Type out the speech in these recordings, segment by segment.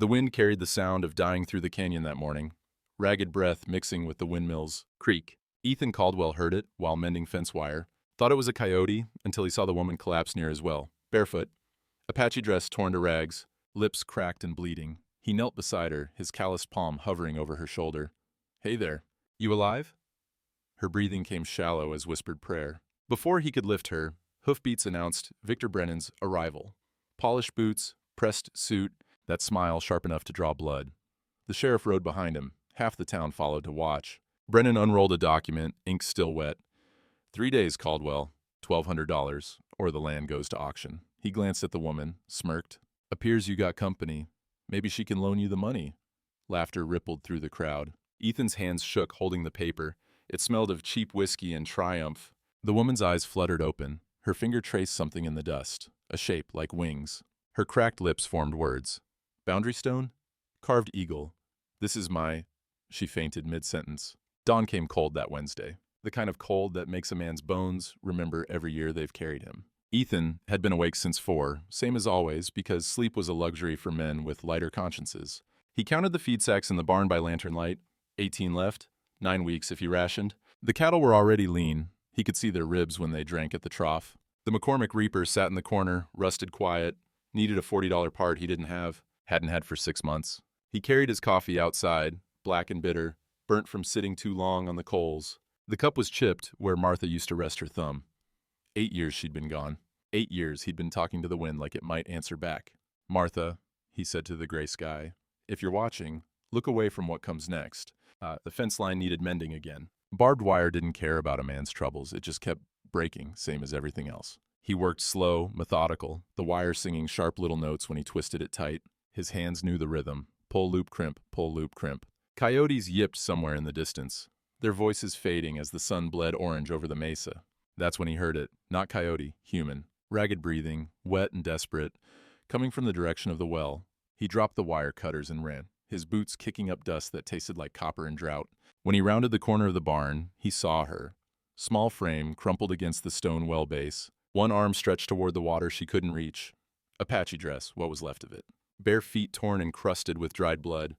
The wind carried the sound of dying through the canyon that morning, ragged breath mixing with the windmill's creak. Ethan Caldwell heard it while mending fence wire, thought it was a coyote until he saw the woman collapse near his well, barefoot, Apache dress torn to rags, lips cracked and bleeding. He knelt beside her, his calloused palm hovering over her shoulder. "Hey there, you alive?" Her breathing came shallow as whispered prayer. Before he could lift her, hoofbeats announced Victor Brennan's arrival. Polished boots, pressed suit, that smile sharp enough to draw blood. The sheriff rode behind him. Half the town followed to watch. Brennan unrolled a document, ink still wet. 3 days, Caldwell, $1,200, or the land goes to auction. He glanced at the woman, smirked. "Appears you got company. Maybe she can loan you the money." Laughter rippled through the crowd. Ethan's hands shook, holding the paper. It smelled of cheap whiskey and triumph. The woman's eyes fluttered open. Her finger traced something in the dust, a shape like wings. Her cracked lips formed words. "Boundary stone? Carved eagle. This is my—" She fainted mid-sentence. Dawn came cold that Wednesday, the kind of cold that makes a man's bones remember every year they've carried him. Ethan had been awake since 4, same as always, because sleep was a luxury for men with lighter consciences. He counted the feed sacks in the barn by lantern light. 18 left, 9 weeks if he rationed. The cattle were already lean. He could see their ribs when they drank at the trough. The McCormick Reaper sat in the corner, rusted quiet, needed a $40 part he didn't have, hadn't had for 6 months. He carried his coffee outside, black and bitter, burnt from sitting too long on the coals. The cup was chipped where Martha used to rest her thumb. 8 years she'd been gone. 8 years he'd been talking to the wind like it might answer back. "Martha," he said to the gray sky, "if you're watching, look away from what comes next." The fence line needed mending again. Barbed wire didn't care about a man's troubles. It just kept breaking, same as everything else. He worked slow, methodical, the wire singing sharp little notes when he twisted it tight. His hands knew the rhythm. Pull, loop, crimp, pull, loop, crimp. Coyotes yipped somewhere in the distance, their voices fading as the sun bled orange over the mesa. That's when he heard it. Not coyote, human. Ragged breathing, wet and desperate, coming from the direction of the well. He dropped the wire cutters and ran, his boots kicking up dust that tasted like copper and drought. When he rounded the corner of the barn, he saw her. Small frame, crumpled against the stone well base. One arm stretched toward the water she couldn't reach. Apache dress, what was left of it. Bare feet torn and crusted with dried blood.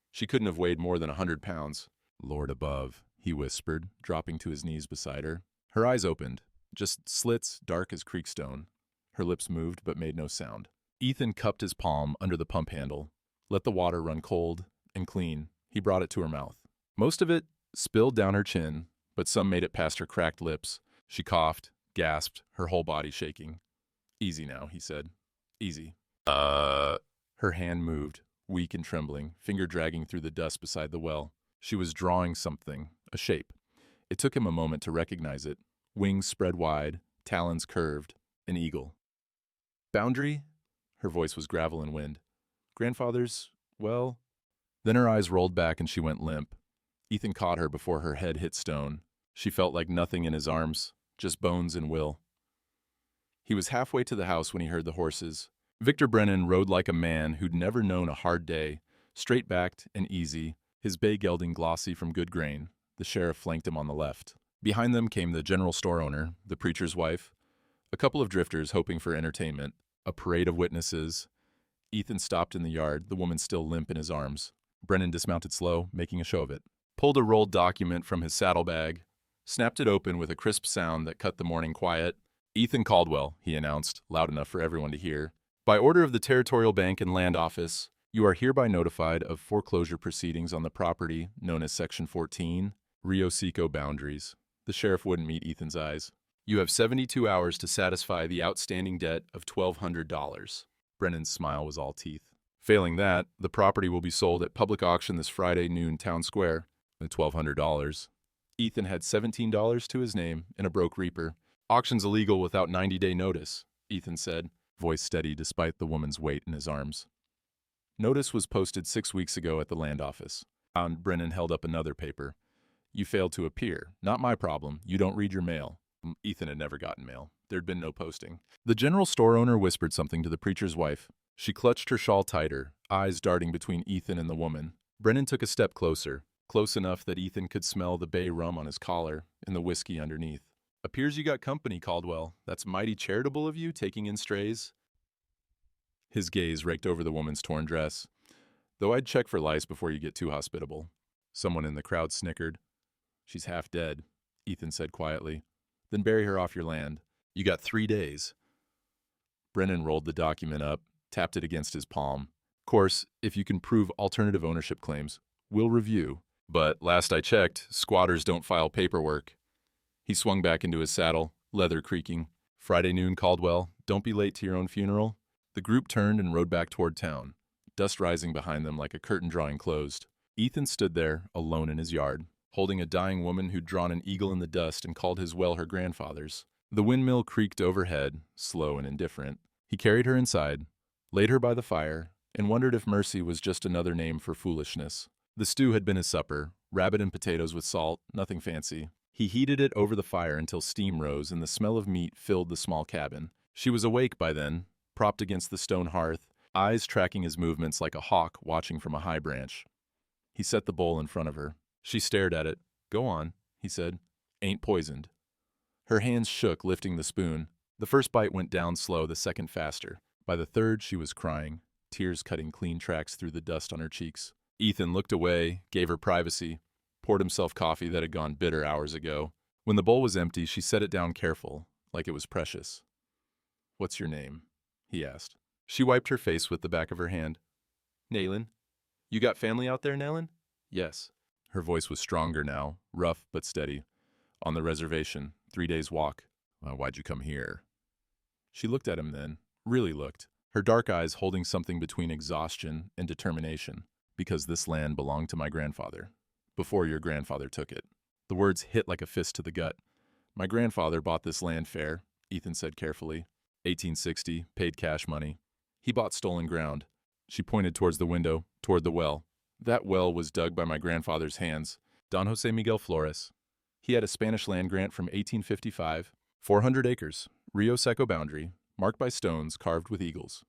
She couldn't have weighed more than 100 pounds. "Lord above," he whispered, dropping to his knees beside her. Her eyes opened, just slits dark as creekstone. Her lips moved but made no sound. Ethan cupped his palm under the pump handle, let the water run cold and clean. He brought it to her mouth. Most of it spilled down her chin, but some made it past her cracked lips. She coughed, gasped, her whole body shaking. "Easy now," he said. "Easy." Her hand moved, weak and trembling, finger dragging through the dust beside the well. She was drawing something, a shape. It took him a moment to recognize it. Wings spread wide, talons curved, an eagle. "Boundary?" Her voice was gravel and wind. "Grandfather's, well..." Then her eyes rolled back and she went limp. Ethan caught her before her head hit stone. She felt like nothing in his arms, just bones and will. He was halfway to the house when he heard the horses. Victor Brennan rode like a man who'd never known a hard day, straight-backed and easy, his bay gelding glossy from good grain. The sheriff flanked him on the left. Behind them came the general store owner, the preacher's wife, a couple of drifters hoping for entertainment, a parade of witnesses. Ethan stopped in the yard, the woman still limp in his arms. Brennan dismounted slow, making a show of it. Pulled a rolled document from his saddlebag, snapped it open with a crisp sound that cut the morning quiet. "Ethan Caldwell," he announced, loud enough for everyone to hear. "By order of the Territorial Bank and Land Office, you are hereby notified of foreclosure proceedings on the property known as Section 14, Rio Seco Boundaries." The sheriff wouldn't meet Ethan's eyes. "You have 72 hours to satisfy the outstanding debt of $1,200. Brennan's smile was all teeth. "Failing that, the property will be sold at public auction this Friday noon, Town Square." The $1,200. Ethan had $17 to his name in a broke Reaper. "Auction's illegal without 90-day notice," Ethan said, voice steady despite the woman's weight in his arms. "Notice was posted 6 weeks ago at the land office." And Brennan held up another paper. "You failed to appear. Not my problem. You don't read your mail." Ethan had never gotten mail. There'd been no posting. The general store owner whispered something to the preacher's wife. She clutched her shawl tighter, eyes darting between Ethan and the woman. Brennan took a step closer, close enough that Ethan could smell the bay rum on his collar and the whiskey underneath. "Appears you got company, Caldwell. That's mighty charitable of you, taking in strays." His gaze raked over the woman's torn dress. Though I'd check for lice before you get too hospitable. Someone in the crowd snickered. She's half dead, Ethan said quietly. Then bury her off your land. You got 3 days. Brennan rolled the document up, tapped it against his palm. Course, if you can prove alternative ownership claims, we'll review. But last I checked, squatters don't file paperwork. He swung back into his saddle, leather creaking. Friday noon, Caldwell. Don't be late to your own funeral. The group turned and rode back toward town, dust rising behind them like a curtain drawing closed. Ethan stood there, alone in his yard, holding a dying woman who'd drawn an eagle in the dust and called his well her grandfather's. The windmill creaked overhead, slow and indifferent. He carried her inside, laid her by the fire, and wondered if mercy was just another name for foolishness. The stew had been his supper, rabbit and potatoes with salt, nothing fancy. He heated it over the fire until steam rose and the smell of meat filled the small cabin. She was awake by then, propped against the stone hearth, eyes tracking his movements like a hawk watching from a high branch. He set the bowl in front of her. She stared at it. Go on, he said. Ain't poisoned. Her hands shook, lifting the spoon. The first bite went down slow, the second faster. By the third, she was crying, tears cutting clean tracks through the dust on her cheeks. Ethan looked away, gave her privacy, poured himself coffee that had gone bitter hours ago. When the bowl was empty, she set it down careful, like it was precious. What's your name? He asked. She wiped her face with the back of her hand. Nayland. You got family out there, Nayland? Yes. Her voice was stronger now, rough but steady. On the reservation, 3 days' walk. Why'd you come here? She looked at him then, really looked, her dark eyes holding something between exhaustion and determination. Because this land belonged to my grandfather, before your grandfather took it. The words hit like a fist to the gut. My grandfather bought this land fair, Ethan said carefully. 1860, paid cash money. He bought stolen ground. She pointed towards the window, toward the well. That well was dug by my grandfather's hands, Don Jose Miguel Flores. He had a Spanish land grant from 1855, 400 acres, Rio Seco boundary, marked by stones carved with eagles.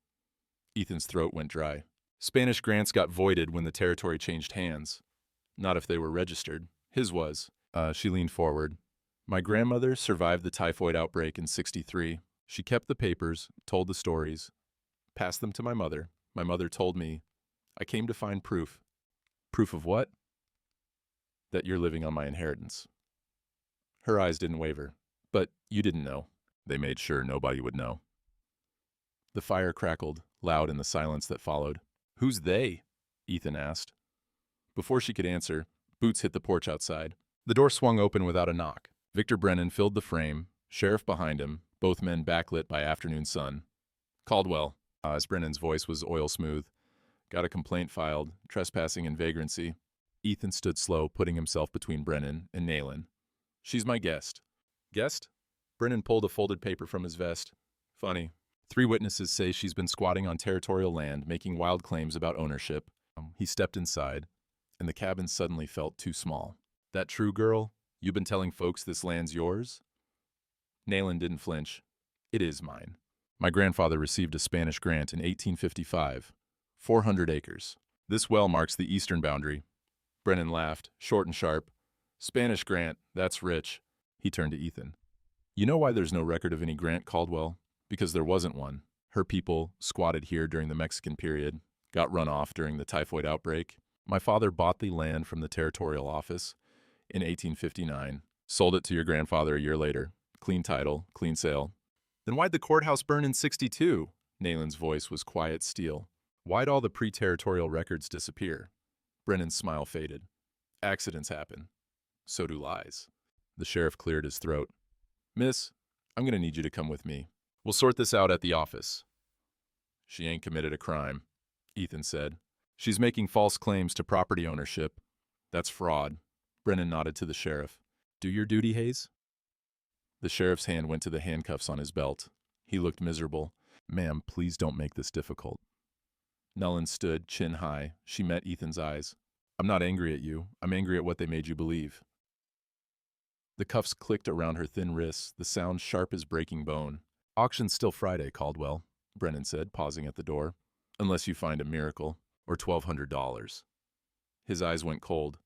Ethan's throat went dry. Spanish grants got voided when the territory changed hands. Not if they were registered. His was. She leaned forward. My grandmother survived the typhoid outbreak in '63. She kept the papers, told the stories, passed them to my mother. My mother told me, I came to find proof. Proof of what? That you're living on my inheritance. Her eyes didn't waver. But you didn't know. They made sure nobody would know. The fire crackled, loud in the silence that followed. Who's they? Ethan asked. Before she could answer, boots hit the porch outside. The door swung open without a knock. Victor Brennan filled the frame, sheriff behind him, both men backlit by afternoon sun. Caldwell, as Brennan's voice was oil smooth. Got a complaint filed, trespassing and vagrancy. Ethan stood slow, putting himself between Brennan and Nayland. She's my guest. Guest? Brennan pulled a folded paper from his vest. Funny. 3 witnesses say she's been squatting on territorial land, making wild claims about ownership. He stepped inside, and the cabin suddenly felt too small. That true, girl? You been telling folks this land's yours? Nayland didn't flinch. It is mine. My grandfather received a Spanish grant in 1855. 400 acres. This well marks the eastern boundary. Brennan laughed, short and sharp. Spanish grant, that's rich. He turned to Ethan. You know why there's no record of any grant, Caldwell? Because there wasn't one. Her people squatted here during the Mexican period, got run off during the typhoid outbreak. My father bought the land from the territorial office in 1859, sold it to your grandfather a year later. Clean title, clean sale. Then why'd the courthouse burn in '62? Nayland's voice was quiet steel. Why'd all the pre-territorial records disappear? Brennan's smile faded. Accidents happen. So do lies. The sheriff cleared his throat. Miss, I'm going to need you to come with me. We'll sort this out at the office. She ain't committed a crime, Ethan said. She's making false claims to property ownership. That's fraud. Brennan nodded to the sheriff. Do your duty, Hayes? The sheriff's hand went to the handcuffs on his belt. He looked miserable. Ma'am, please don't make this difficult. Nullen stood, chin high. She met Ethan's eyes. I'm not angry at you. I'm angry at what they made you believe. The cuffs clicked around her thin wrists, the sound sharp as breaking bone. Auction's still Friday, Caldwell, Brennan said, pausing at the door. Unless you find a miracle, or $1,200. His eyes went cold.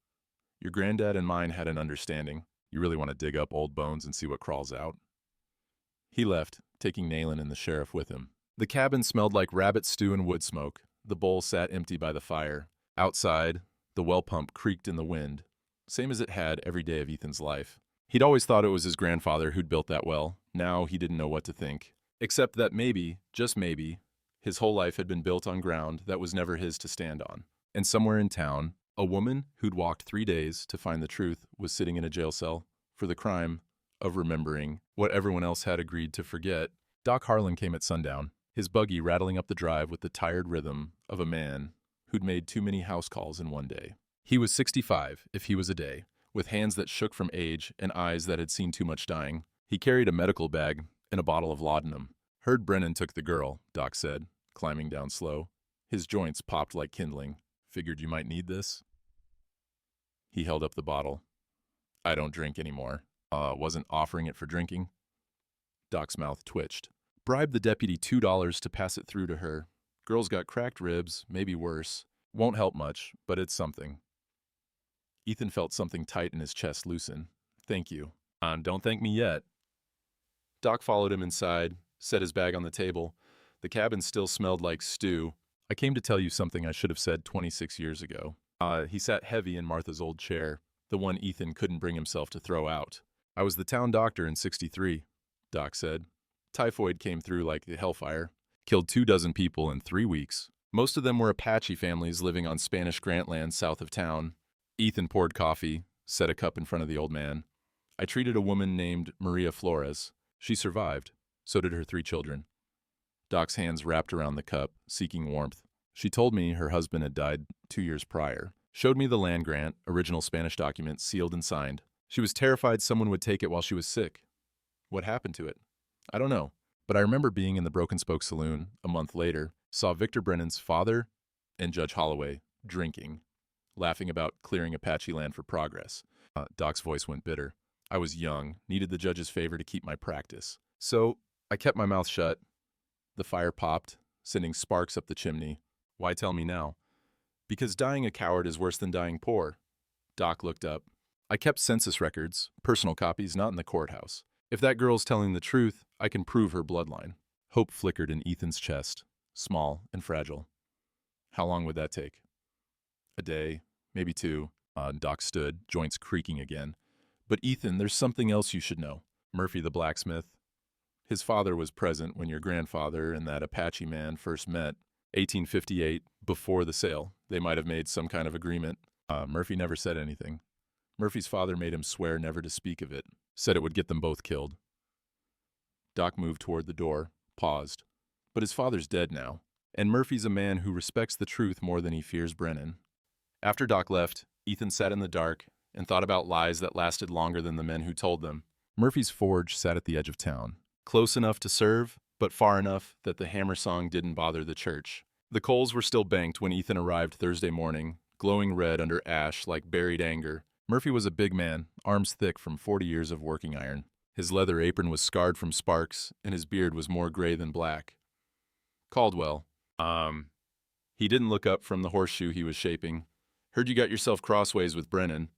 Your granddad and mine had an understanding. You really want to dig up old bones and see what crawls out? He left, taking Nayland and the sheriff with him. The cabin smelled like rabbit stew and wood smoke. The bowl sat empty by the fire. Outside, the well pump creaked in the wind, same as it had every day of Ethan's life. He'd always thought it was his grandfather who'd built that well. Now he didn't know what to think. Except that maybe, just maybe, his whole life had been built on ground that was never his to stand on. And somewhere in town, a woman who'd walked 3 days to find the truth was sitting in a jail cell for the crime of remembering what everyone else had agreed to forget. Doc Harlan came at sundown, his buggy rattling up the drive with the tired rhythm of a man who'd made too many house calls in one day. He was 65, if he was a day, with hands that shook from age and eyes that had seen too much dying. He carried a medical bag and a bottle of laudanum. Heard Brennan took the girl, Doc said, climbing down slow. His joints popped like kindling. Figured you might need this? He held up the bottle. I don't drink anymore. Wasn't offering it for drinking. Doc's mouth twitched. Bribed the deputy $2 to pass it through to her. Girl's got cracked ribs, maybe worse. Won't help much, but it's something. Ethan felt something tight in his chest loosen. Thank you. Don't thank me yet. Doc followed him inside, set his bag on the table. The cabin still smelled like stew. I came to tell you something I should have said 26 years ago. He sat heavy in Martha's old chair, the one Ethan couldn't bring himself to throw out. I was the town doctor in '63, Doc said. Typhoid came through like the hellfire. Killed 24 people in 3 weeks. Most of them were Apache families living on Spanish Grant land south of town. Ethan poured coffee, set a cup in front of the old man. I treated a woman named Maria Flores. She survived. So did her 3 children. Doc's hands wrapped around the cup, seeking warmth. She told me her husband had died 2 years prior. Showed me the land grant, original Spanish document, sealed and signed. She was terrified someone would take it while she was sick. What happened to it? I don't know. But I remember being in the Broken Spoke Saloon a month later, saw Victor Brennan's father and Judge Holloway drinking, laughing about clearing Apache land for progress. Doc's voice went bitter. I was young, needed the judge's favor to keep my practice. So I kept my mouth shut. The fire popped, sending sparks up the chimney. Why tell me now? Because dying a coward is worse than dying poor. Doc looked up. I kept census records, personal copies, not in the courthouse. If that girl's telling the truth, I can prove her bloodline. Hope flickered in Ethan's chest, small and fragile. How long would that take? A day, maybe 2. Doc stood, joints creaking again. But Ethan, there's something else you should know. Murphy the blacksmith. His father was present when your grandfather and that Apache man first met. 1858, before the sale. They might have made some kind of agreement. Murphy never said anything. Murphy's father made him swear never to speak of it. Said it would get them both killed. Doc moved toward the door, paused. But his father's dead now, and Murphy's a man who respects the truth more than he fears Brennan. After Doc left, Ethan sat in the dark and thought about lies that lasted longer than the men who told them. Murphy's forge sat at the edge of town, close enough to serve, but far enough that the hammer song didn't bother the church. The coals were still banked when Ethan arrived Thursday morning, glowing red under ash like buried anger. Murphy was a big man, arms thick from 40 years of working iron. His leather apron was scarred from sparks, and his beard was more gray than black. Caldwell. He didn't look up from the horseshoe he was shaping. Heard you got yourself crossways with Brennan.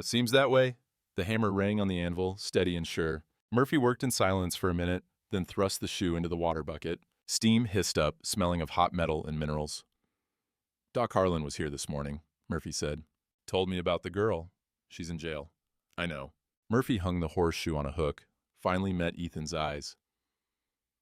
Seems that way. The hammer rang on the anvil, steady and sure. Murphy worked in silence for a minute, then thrust the shoe into the water bucket. Steam hissed up, smelling of hot metal and minerals. Doc Harlan was here this morning, Murphy said. Told me about the girl. She's in jail. I know. Murphy hung the horseshoe on a hook, finally met Ethan's eyes.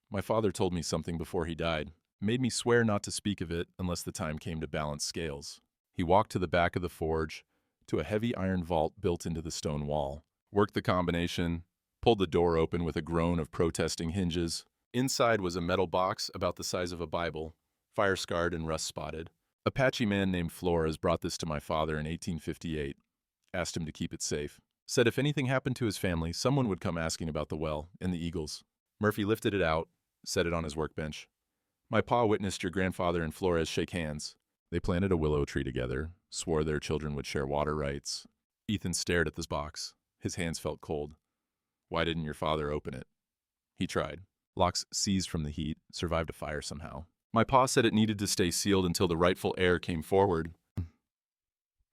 My father told me something before he died, made me swear not to speak of it unless the time came to balance scales. He walked to the back of the forge, to a heavy iron vault built into the stone wall, worked the combination, pulled the door open with a groan of protesting hinges. Inside was a metal box about the size of a Bible, fire-scarred and rust-spotted. Apache man named Flores brought this to my father in 1858, asked him to keep it safe. Said if anything happened to his family, someone would come asking about the well and the eagles. Murphy lifted it out, set it on his workbench. My pa witnessed your grandfather and Flores shake hands. They planted a willow tree together, swore their children would share water rights. Ethan stared at this box. His hands felt cold. Why didn't your father open it? He tried. Locks seized from the heat, survived a fire somehow. My pa said it needed to stay sealed until the rightful heir came forward.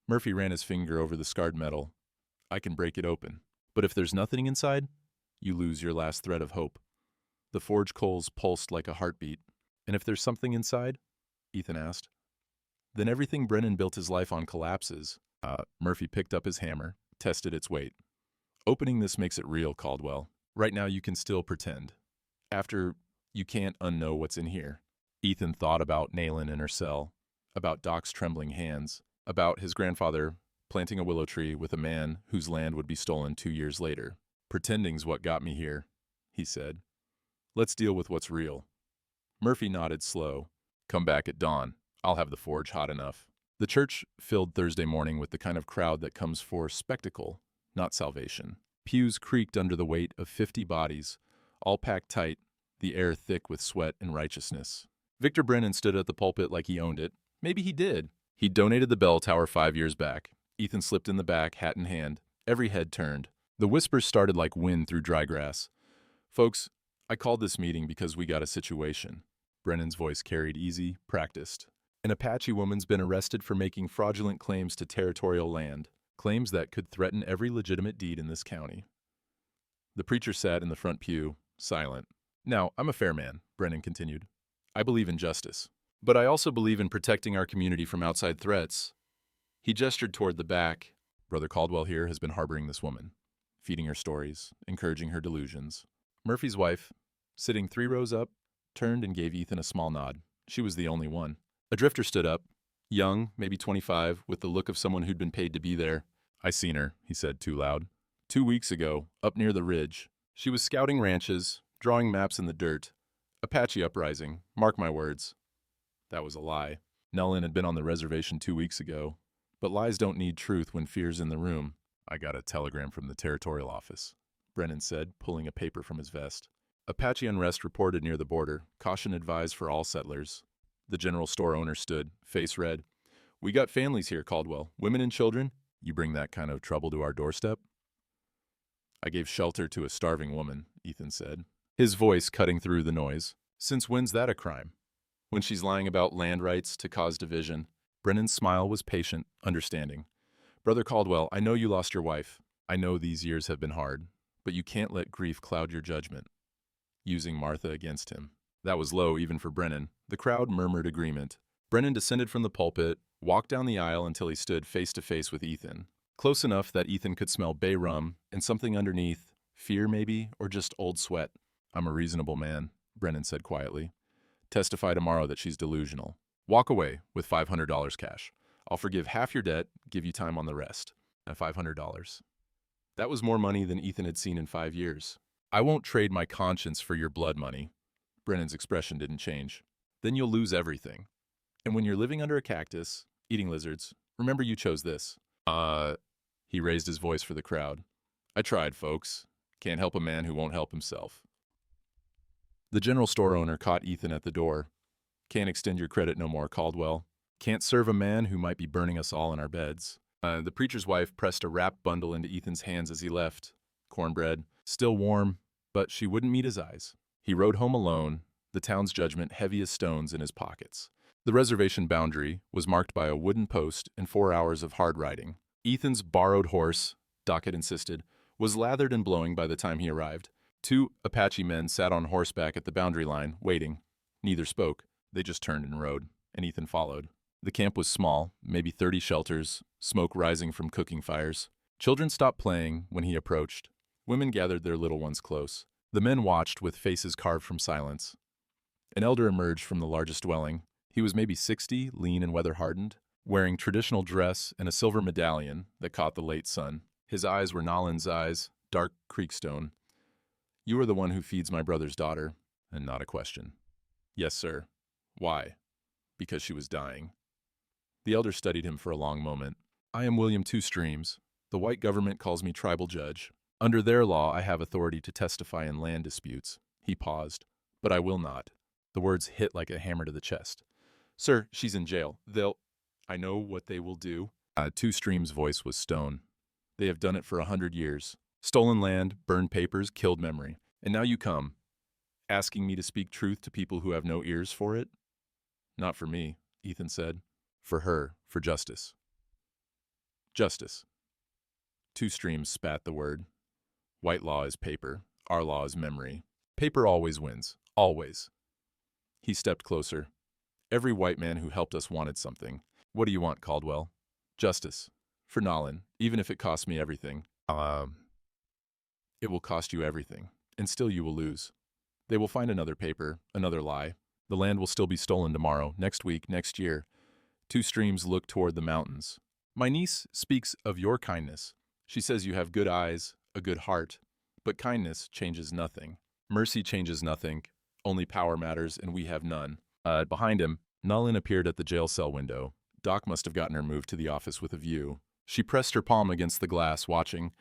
Murphy ran his finger over the scarred metal. I can break it open. But if there's nothing inside, you lose your last thread of hope. The forge coals pulsed like a heartbeat. And if there's something inside? Ethan asked. Then everything Brennan built his life on collapses. Murphy picked up his hammer, tested its weight. Opening this makes it real, Caldwell. Right now you can still pretend. After, you can't unknow what's in here. Ethan thought about Naylin in her cell, about Doc's trembling hands, about his grandfather planting a willow tree with a man whose land would be stolen 2 years later. Pretending's what got me here, he said. Let's deal with what's real. Murphy nodded slow. Come back at dawn. I'll have the forge hot enough. The church filled Thursday morning with the kind of crowd that comes for spectacle, not salvation. Pews creaked under the weight of 50 bodies, all packed tight, the air thick with sweat and righteousness. Victor Brennan stood at the pulpit like he owned it. Maybe he did. He donated the bell tower 5 years back. Ethan slipped in the back, hat in hand. Every head turned. The whispers started like wind through dry grass. Folks, I called this meeting because we got a situation. Brennan's voice carried easy, practiced. An Apache woman's been arrested for making fraudulent claims to territorial land, claims that could threaten every legitimate deed in this county. The preacher sat in the front pew, silent. Now, I'm a fair man, Brennan continued. I believe in justice. But I also believe in protecting our community from outside threats. He gestured toward the back. Brother Caldwell here has been harboring this woman, feeding her stories, encouraging her delusions. Murphy's wife, sitting 3 rows up, turned and gave Ethan a small nod. She was the only one. A drifter stood up, young, maybe 25, with the look of someone who'd been paid to be there. I seen her, he said too loud. 2 weeks ago, up near the ridge. She was scouting ranches, drawing maps in the dirt. Apache uprising, mark my words. That was a lie. Nellin had been on the reservation 2 weeks ago. But lies don't need truth when fear's in the room. I got a telegram from the territorial office, Brennan said, pulling a paper from his vest. Apache unrest reported near the border. Caution advised for all settlers. The general store owner stood, face red. We got families here, Caldwell. Women and children. You bring that kind of trouble to our doorstep? I gave shelter to a starving woman, Ethan said, his voice cutting through the noise. Since when's that a crime? When she's lying about land rights to cause division. Brennan's smile was patient, understanding. Brother Caldwell, I know you lost your wife. I know these years have been hard, but you can't let grief cloud your judgment. Using Martha against him. That was low even for Brennan. The crowd murmured agreement. Brennan descended from the pulpit, walked down the aisle until he stood face to face with Ethan. Close enough that Ethan could smell bay rum and something underneath, fear maybe, or just old sweat. I'm a reasonable man, Brennan said quietly. Testify tomorrow that she's delusional. Walk away with $500 cash. I'll forgive half your debt, give you time on the rest. At $500. That was more money than Ethan had seen in 5 years. I won't trade my conscience for your blood money. Brennan's expression didn't change. Then you'll lose everything. And when you're living under a cactus, eating lizards, remember you chose this. He raised his voice for the crowd. I tried, folks. Can't help a man who won't help himself. The general store owner caught Ethan at the door. Can't extend your credit no more, Caldwell. Can't serve a man who might be burning us all in our beds. The preacher's wife pressed a wrapped bundle into Ethan's hands as he left. Cornbread, still warm, but she wouldn't meet his eyes. He rode home alone, the town's judgment heavy as stones in his pockets. The reservation boundary was marked by a wooden post and 4 hours of hard riding. Ethan's borrowed horse, Doc had insisted, was lathered and blowing by the time he arrived. 2 Apache men sat on horseback at the boundary line, waiting. Neither spoke. They just turned and rode, and Ethan followed. The camp was small, maybe 30 shelters, smoke rising from cooking fires. Children stopped playing when he approached. Women gathered their little ones close. The men watched with faces carved from silence. An elder emerged from the largest dwelling. He was maybe 60, lean and weather-hardened, wearing traditional dress and a silver medallion that caught the late sun. His eyes were Nalin's eyes, dark creekstone. You are the one who feeds my brother's daughter, and not a question. Yes, sir. Why? Because she was dying. The elder studied him for a long moment. I am William Two Streams. The white government calls me tribal judge. Under their law, I have authority to testify in land disputes. He paused. But I will not. The words hit like a hammer to the chest. Sir, she's in jail. I know what they will do. Two Streams' voice was stone. They have done it for 100 years. Stolen land, burned papers, killed memory. And now you come, asking me to speak truth to people who have no ears for it? Not for me, Ethan said. For her, for justice. Justice. Two Streams spat the word. White law is paper. Our law is memory. Paper always wins. Always. He stepped closer. Every white man who helped us wanted something. What do you want, Caldwell? Justice. For Nolan, even if it costs me everything. It will cost you everything, and still you will lose. They will find another paper, another lie. The land will still be stolen tomorrow, next week, next year. Two streams look toward the mountains. My niece speaks of your kindness. She says you have good eyes, a good heart, but kindness changes nothing. Mercy changes nothing. Only power matters, and we have none. Behind him, Nolan appeared at the jail cell window. Doc must have gotten her moved to the office with a view. She pressed her palm against the glass, watching.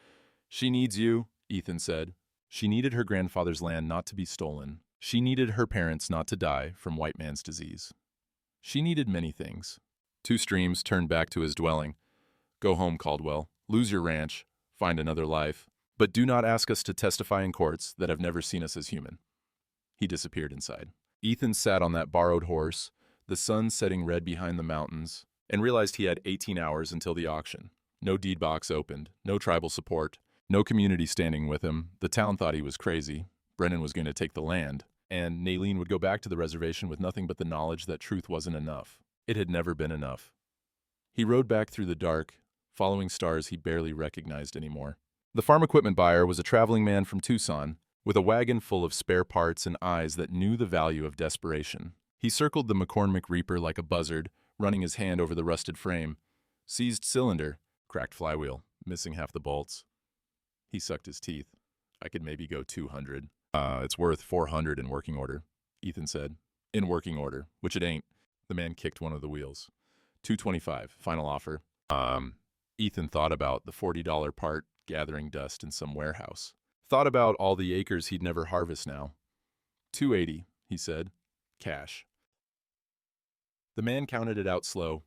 She needs you, Ethan said. She needed her grandfather's land not to be stolen. She needed her parents not to die from white man's disease. She needed many things. Two streams turned back to his dwelling. Go home, Caldwell. Lose your ranch. Find another life. But do not ask us to testify in courts that have never seen us as human. He disappeared inside. Ethan sat on that borrowed horse, the sun setting red behind the mountains, and realized he had 18 hours until the auction. No deed box opened, no tribal support, no community standing with him. The town thought he was crazy. Brennan was going to take the land, and Naylene would go back to the reservation with nothing but the knowledge that truth wasn't enough. It had never been enough. He rode back through the dark, following stars he barely recognized anymore. The farm equipment buyer was a traveling man from Tucson, with a wagon full of spare parts and eyes that knew the value of desperation. He circled the McCormick Reaper like a buzzard, running his hand over the rusted frame. Seized cylinder, cracked flywheel, missing half the bolts. He sucked his teeth. I could maybe go 200. It's worth 400 in working order, Ethan said. In working order, which it ain't. The man kicked one of the wheels. 225, final offer. Ethan thought about the $40 part gathering dust in some warehouse. Thought about all the acres he'd never harvest now. 280, he said. Cash. The man counted it out slow.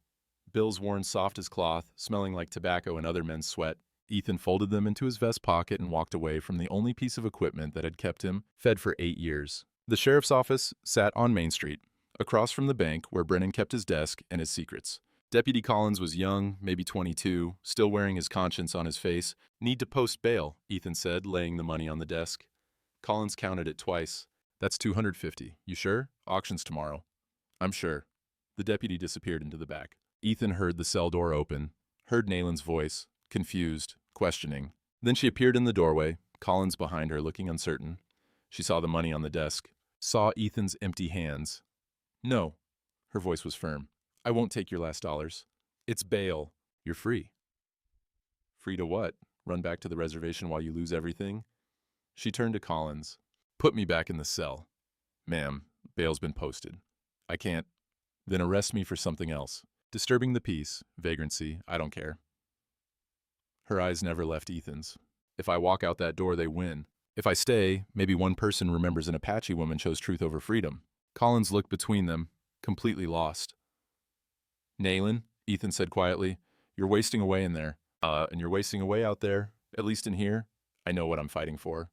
Bills worn soft as cloth, smelling like tobacco and other men's sweat. Ethan folded them into his vest pocket and walked away from the only piece of equipment that had kept him fed for 8 years. The sheriff's office sat on Main Street, across from the bank where Brennan kept his desk and his secrets. Deputy Collins was young, maybe 22, still wearing his conscience on his face. Need to post bail, Ethan said, laying the money on the desk. Collins counted it twice. That's 250. You sure? Auction's tomorrow. I'm sure. The deputy disappeared into the back. Ethan heard the cell door open, heard Nayland's voice, confused, questioning. Then she appeared in the doorway, Collins behind her, looking uncertain. She saw the money on the desk, saw Ethan's empty hands. No. Her voice was firm. I won't take your last dollars. It's bail. You're free. Free to what? Run back to the reservation while you lose everything? She turned to Collins. Put me back in the cell. Ma'am, bail's been posted. I can't. Then arrest me for something else. Disturbing the peace, vagrancy, I don't care. Her eyes never left Ethan's. If I walk out that door, they win. If I stay, maybe one person remembers an Apache woman chose truth over freedom. Collins looked between them, completely lost. Nayland, Ethan said quietly, you're wasting away in there. And you're wasting away out there, at least in here. I know what I'm fighting for.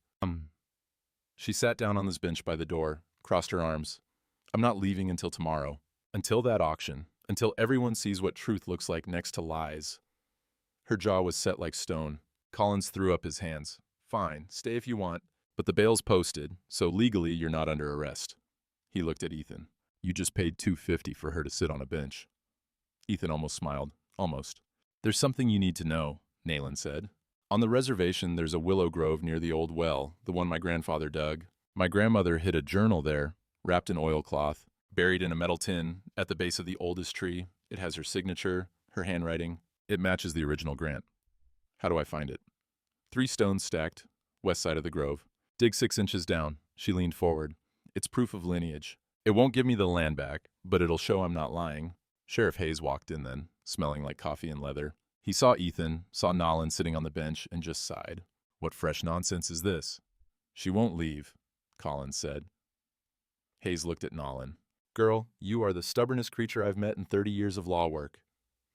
She sat down on this bench by the door, crossed her arms. I'm not leaving until tomorrow. Until that auction. Until everyone sees what truth looks like next to lies. Her jaw was set like stone. Collins threw up his hands. Fine, stay if you want, but the bail's posted, so legally you're not under arrest. He looked at Ethan. You just paid $250 for her to sit on a bench. Ethan almost smiled. Almost. There's something you need to know, Nayland said. On the reservation, there's a willow grove near the old well, the one my grandfather dug. My grandmother hid a journal there, wrapped in oilcloth, buried in a metal tin at the base of the oldest tree. It has her signature, her handwriting. It matches the original grant. How do I find it? 3 stones stacked, west side of the grove. Dig 6 inches down. She leaned forward. It's proof of lineage. It won't give me the land back, but it'll show I'm not lying. Sheriff Hayes walked in then, smelling like coffee and leather. He saw Ethan, saw Nolan sitting on the bench, and just sighed. What fresh nonsense is this? She won't leave, Collins said. Hayes looked at Nolan. Girl, you are the stubbornest creature I've met in 30 years of law work.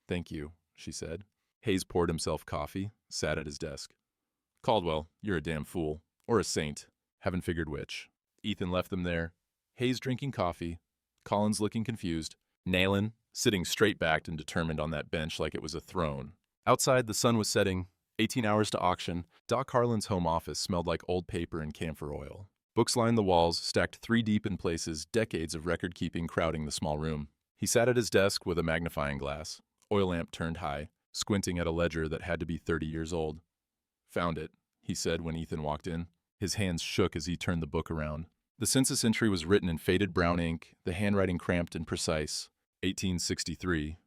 Thank you, she said. Hayes poured himself coffee, sat at his desk. Caldwell, you're a damn fool. Or a saint. Haven't figured which. Ethan left them there. Hayes drinking coffee. Collins looking confused. Nayland sitting straight-backed and determined on that bench like it was a throne. Outside, the sun was setting. 18 hours to auction. Doc Harlan's home office smelled like old paper and camphor oil. Books lined the walls, stacked 3 deep in places, decades of record-keeping crowding the small room. He sat at his desk with a magnifying glass. Oil lamp turned high, squinting at a ledger that had to be 30 years old. "Found it," he said when Ethan walked in. His hands shook as he turned the book around. The census entry was written in faded brown ink, the handwriting cramped and precise. 1863,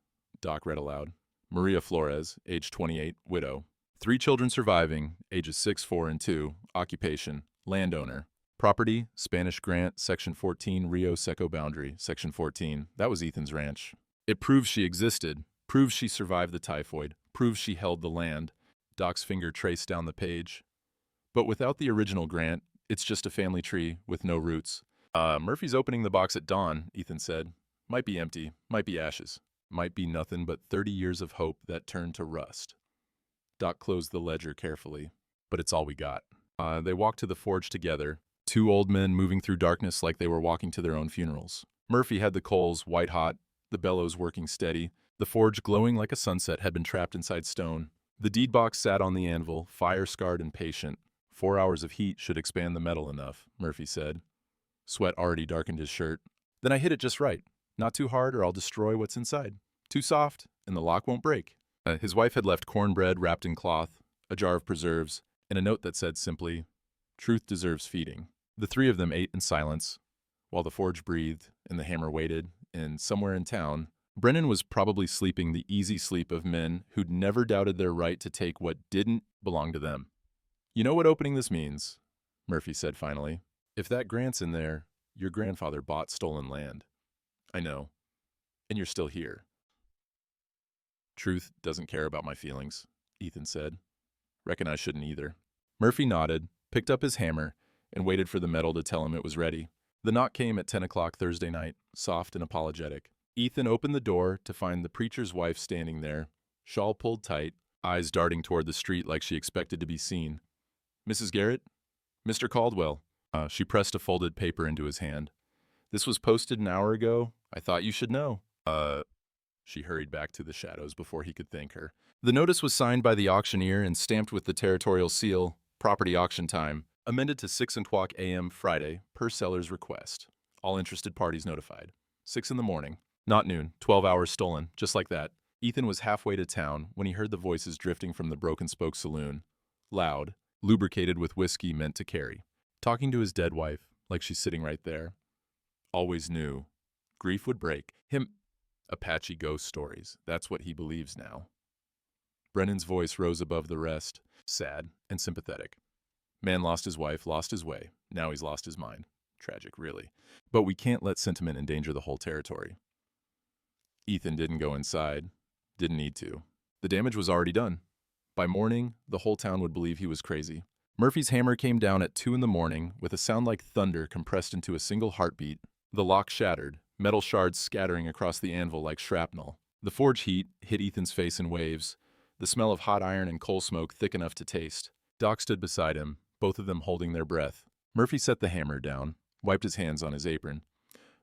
Doc read aloud. Maria Flores, age 28, widow. 3 children surviving, ages 6, 4, and 2. Occupation, landowner. Property, Spanish grant, Section 14, Rio Seco boundary, Section 14. That was Ethan's ranch. It proves she existed, proves she survived the typhoid, proves she held the land. Doc's finger traced down the page. But without the original grant, it's just a family tree with no roots. Murphy's opening the box at dawn, Ethan said. Might be empty, might be ashes, might be nothing but 30 years of hope that turned to rust. Doc closed the ledger carefully. But it's all we got. They walked to the forge together, 2 old men moving through darkness like they were walking to their own funerals. Murphy had the coals white hot, the bellows working steady. The forge glowing like a sunset had been trapped inside stone. The deed box sat on the anvil, fire-scarred and patient. 4 hours of heat should expand the metal enough, Murphy said. Sweat already darkened his shirt. Then I hit it just right. Not too hard or I'll destroy what's inside. Too soft, and the lock won't break. His wife had left cornbread wrapped in cloth, a jar of preserves, and a note that said simply, "Truth deserves feeding." The 3 of them ate in silence, while the forge breathed and the hammer waited, and somewhere in town, Brennan was probably sleeping the easy sleep of men who'd never doubted their right to take what didn't belong to them. "You know what opening this means," Murphy said finally. "If that grant's in there, your grandfather bought stolen land." "I know. And you're still here." "Truth doesn't care about my feelings," Ethan said. "Reckon I shouldn't either." Murphy nodded, picked up his hammer, and waited for the metal to tell him it was ready. The knock came at 10 o'clock Thursday night, soft and apologetic. Ethan opened the door to find the preacher's wife standing there, shawl pulled tight, eyes darting toward the street like she expected to be seen. "Mrs. Garrett? Mr. Caldwell." She pressed a folded paper into his hand. "This was posted an hour ago. I thought you should know." She hurried back to the shadows before he could thank her. The notice was signed by the auctioneer and stamped with the territorial seal, property auction time, amended to 6:00 a.m. Friday, per seller's request. All interested parties notified. 6 in the morning. Not noon, 12 hours stolen, just like that. Ethan was halfway to town when he heard the voices drifting from the Broken Spoke Saloon. Loud, lubricated with whiskey meant to carry. Talking to his dead wife, like she's sitting right there. Always knew. Grief would break him. Apache ghost stories, that's what he believes now. Brennan's voice rose above the rest, sad and sympathetic. Man lost his wife, lost his way. Now he's lost his mind. Tragic, really. But we can't let sentiment endanger the whole territory. Ethan didn't go inside. Didn't need to. The damage was already done. By morning, the whole town would believe he was crazy. Murphy's hammer came down at 2 in the morning with a sound like thunder compressed into a single heartbeat. The lock shattered, metal shards scattering across the anvil like shrapnel. The forge heat hit Ethan's face in waves, the smell of hot iron and coal smoke thick enough to taste. Doc stood beside him, both of them holding their breath. Murphy set the hammer down, wiped his hands on his apron.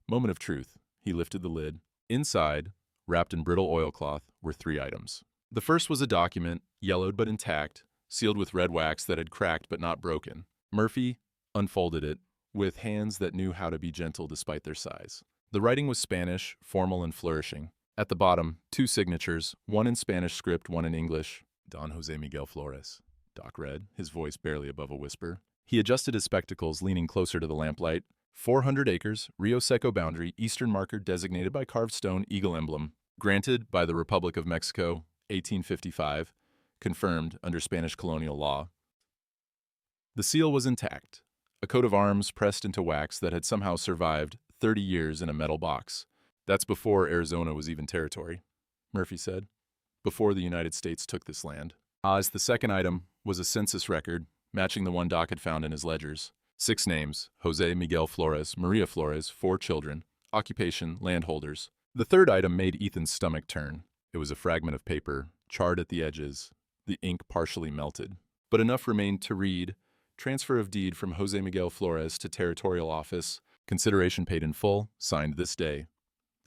Moment of truth. He lifted the lid. Inside, wrapped in brittle oilcloth, were 3 items. The first was a document, yellowed but intact, sealed with red wax that had cracked but not broken. Murphy unfolded it, with hands that knew how to be gentle despite their size. The writing was Spanish, formal and flourishing. At the bottom, 2 signatures, one in Spanish script, one in English. Don Jose Miguel Flores, Doc read, his voice barely above a whisper. He adjusted his spectacles, leaning closer to the lamplight. 400 acres, Rio Seco boundary, eastern marker designated by carved stone, eagle emblem. Granted by the Republic of Mexico, 1855. Confirmed under Spanish colonial law. The seal was intact, a coat of arms pressed into wax that had somehow survived 30 years in a metal box. That's before Arizona was even territory, Murphy said. Before the United States took this land. As the second item was a census record, matching the one Doc had found in his ledgers. 6 names, Jose Miguel Flores, Maria Flores, 4 children, occupation, landholders. The third item made Ethan's stomach turn. It was a fragment of paper, charred at the edges, the ink partially melted. But enough remained to read, transfer of deed from Jose Miguel Flores to territorial office, consideration paid in full, signed this day.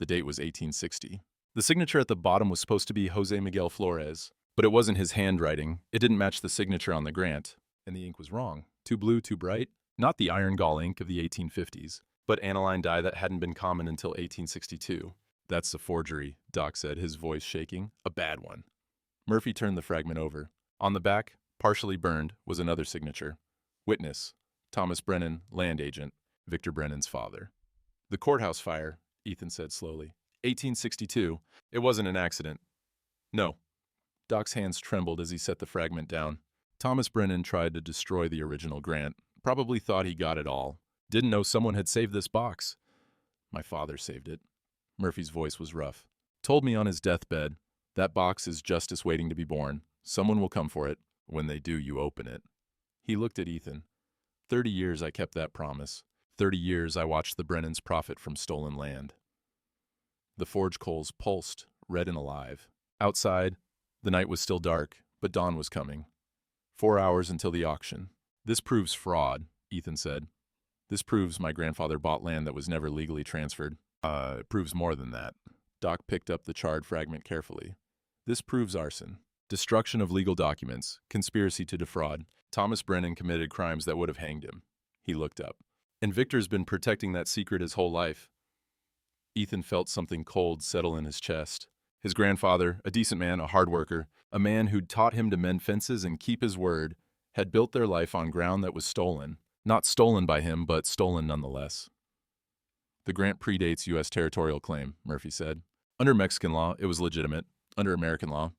The date was 1860. The signature at the bottom was supposed to be Jose Miguel Flores, but it wasn't his handwriting. It didn't match the signature on the grant, and the ink was wrong. Too blue, too bright. Not the iron gall ink of the 1850s, but aniline dye that hadn't been common until 1862. That's a forgery, Doc said, his voice shaking. A bad one. Murphy turned the fragment over. On the back, partially burned, was another signature. Witness, Thomas Brennan, land agent, Victor Brennan's father. The courthouse fire, Ethan said slowly. 1862. It wasn't an accident. No. Doc's hands trembled as he set the fragment down. Thomas Brennan tried to destroy the original grant. Probably thought he got it all. Didn't know someone had saved this box. My father saved it. Murphy's voice was rough. Told me on his deathbed, that box is justice waiting to be born. Someone will come for it. When they do, you open it. He looked at Ethan. 30 years I kept that promise. 30 years I watched the Brennans profit from stolen land. The forge coals pulsed, red and alive. Outside, the night was still dark, but dawn was coming. 4 hours until the auction. This proves fraud, Ethan said. This proves my grandfather bought land that was never legally transferred. It proves more than that. Doc picked up the charred fragment carefully. This proves arson. Destruction of legal documents. Conspiracy to defraud. Thomas Brennan committed crimes that would have hanged him. He looked up. And Victor's been protecting that secret his whole life. Ethan felt something cold settle in his chest. His grandfather, a decent man, a hard worker, a man who'd taught him to mend fences and keep his word, had built their life on ground that was stolen. Not stolen by him, but stolen nonetheless. The grant predates U.S. territorial claim, Murphy said. Under Mexican law, it was legitimate. Under American law.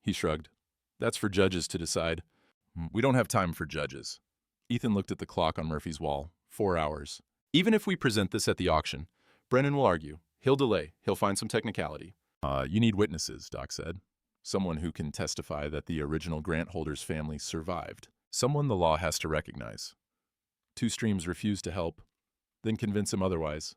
He shrugged. That's for judges to decide. We don't have time for judges. Ethan looked at the clock on Murphy's wall. 4 hours. Even if we present this at the auction, Brennan will argue. He'll delay. He'll find some technicality. You need witnesses, Doc said. Someone who can testify that the original grant holder's family survived. Someone the law has to recognize. Two streams refused to help, then convince him otherwise.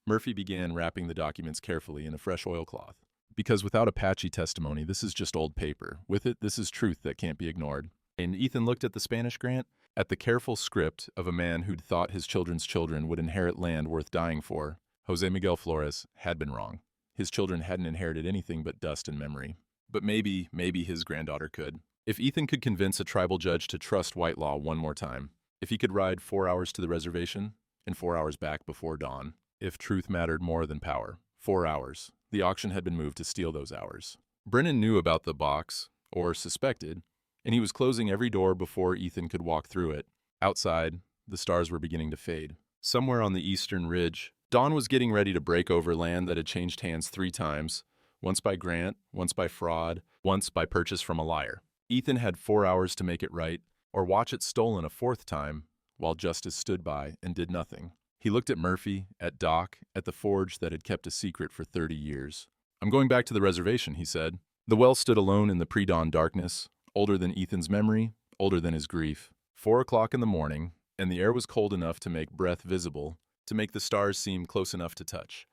Murphy began wrapping the documents carefully in a fresh oilcloth. Because without Apache testimony, this is just old paper. With it, this is truth that can't be ignored. And Ethan looked at the Spanish grant, at the careful script of a man who'd thought his children's children would inherit land worth dying for. Jose Miguel Flores had been wrong. His children hadn't inherited anything but dust and memory. But maybe his granddaughter could. If Ethan could convince a tribal judge to trust white law one more time, if he could ride 4 hours to the reservation and 4 hours back before dawn, if truth mattered more than power, 4 hours. The auction had been moved to steal those hours. Brennan knew about the box, or suspected, and he was closing every door before Ethan could walk through it. Outside, the stars were beginning to fade. Somewhere on the eastern ridge, dawn was getting ready to break over land that had changed hands 3 times, once by grant, once by fraud, once by purchase from a liar. Ethan had 4 hours to make it right, or watch it stolen a 4th time, while justice stood by and did nothing. He looked at Murphy, at Doc, at the forge that had kept a secret for 30 years. I'm going back to the reservation, he said. The well stood alone in the pre-dawn darkness, older than Ethan's memory, older than his grief. 4 o'clock in the morning, and the air was cold enough to make breath visible, to make the stars seem close enough to touch.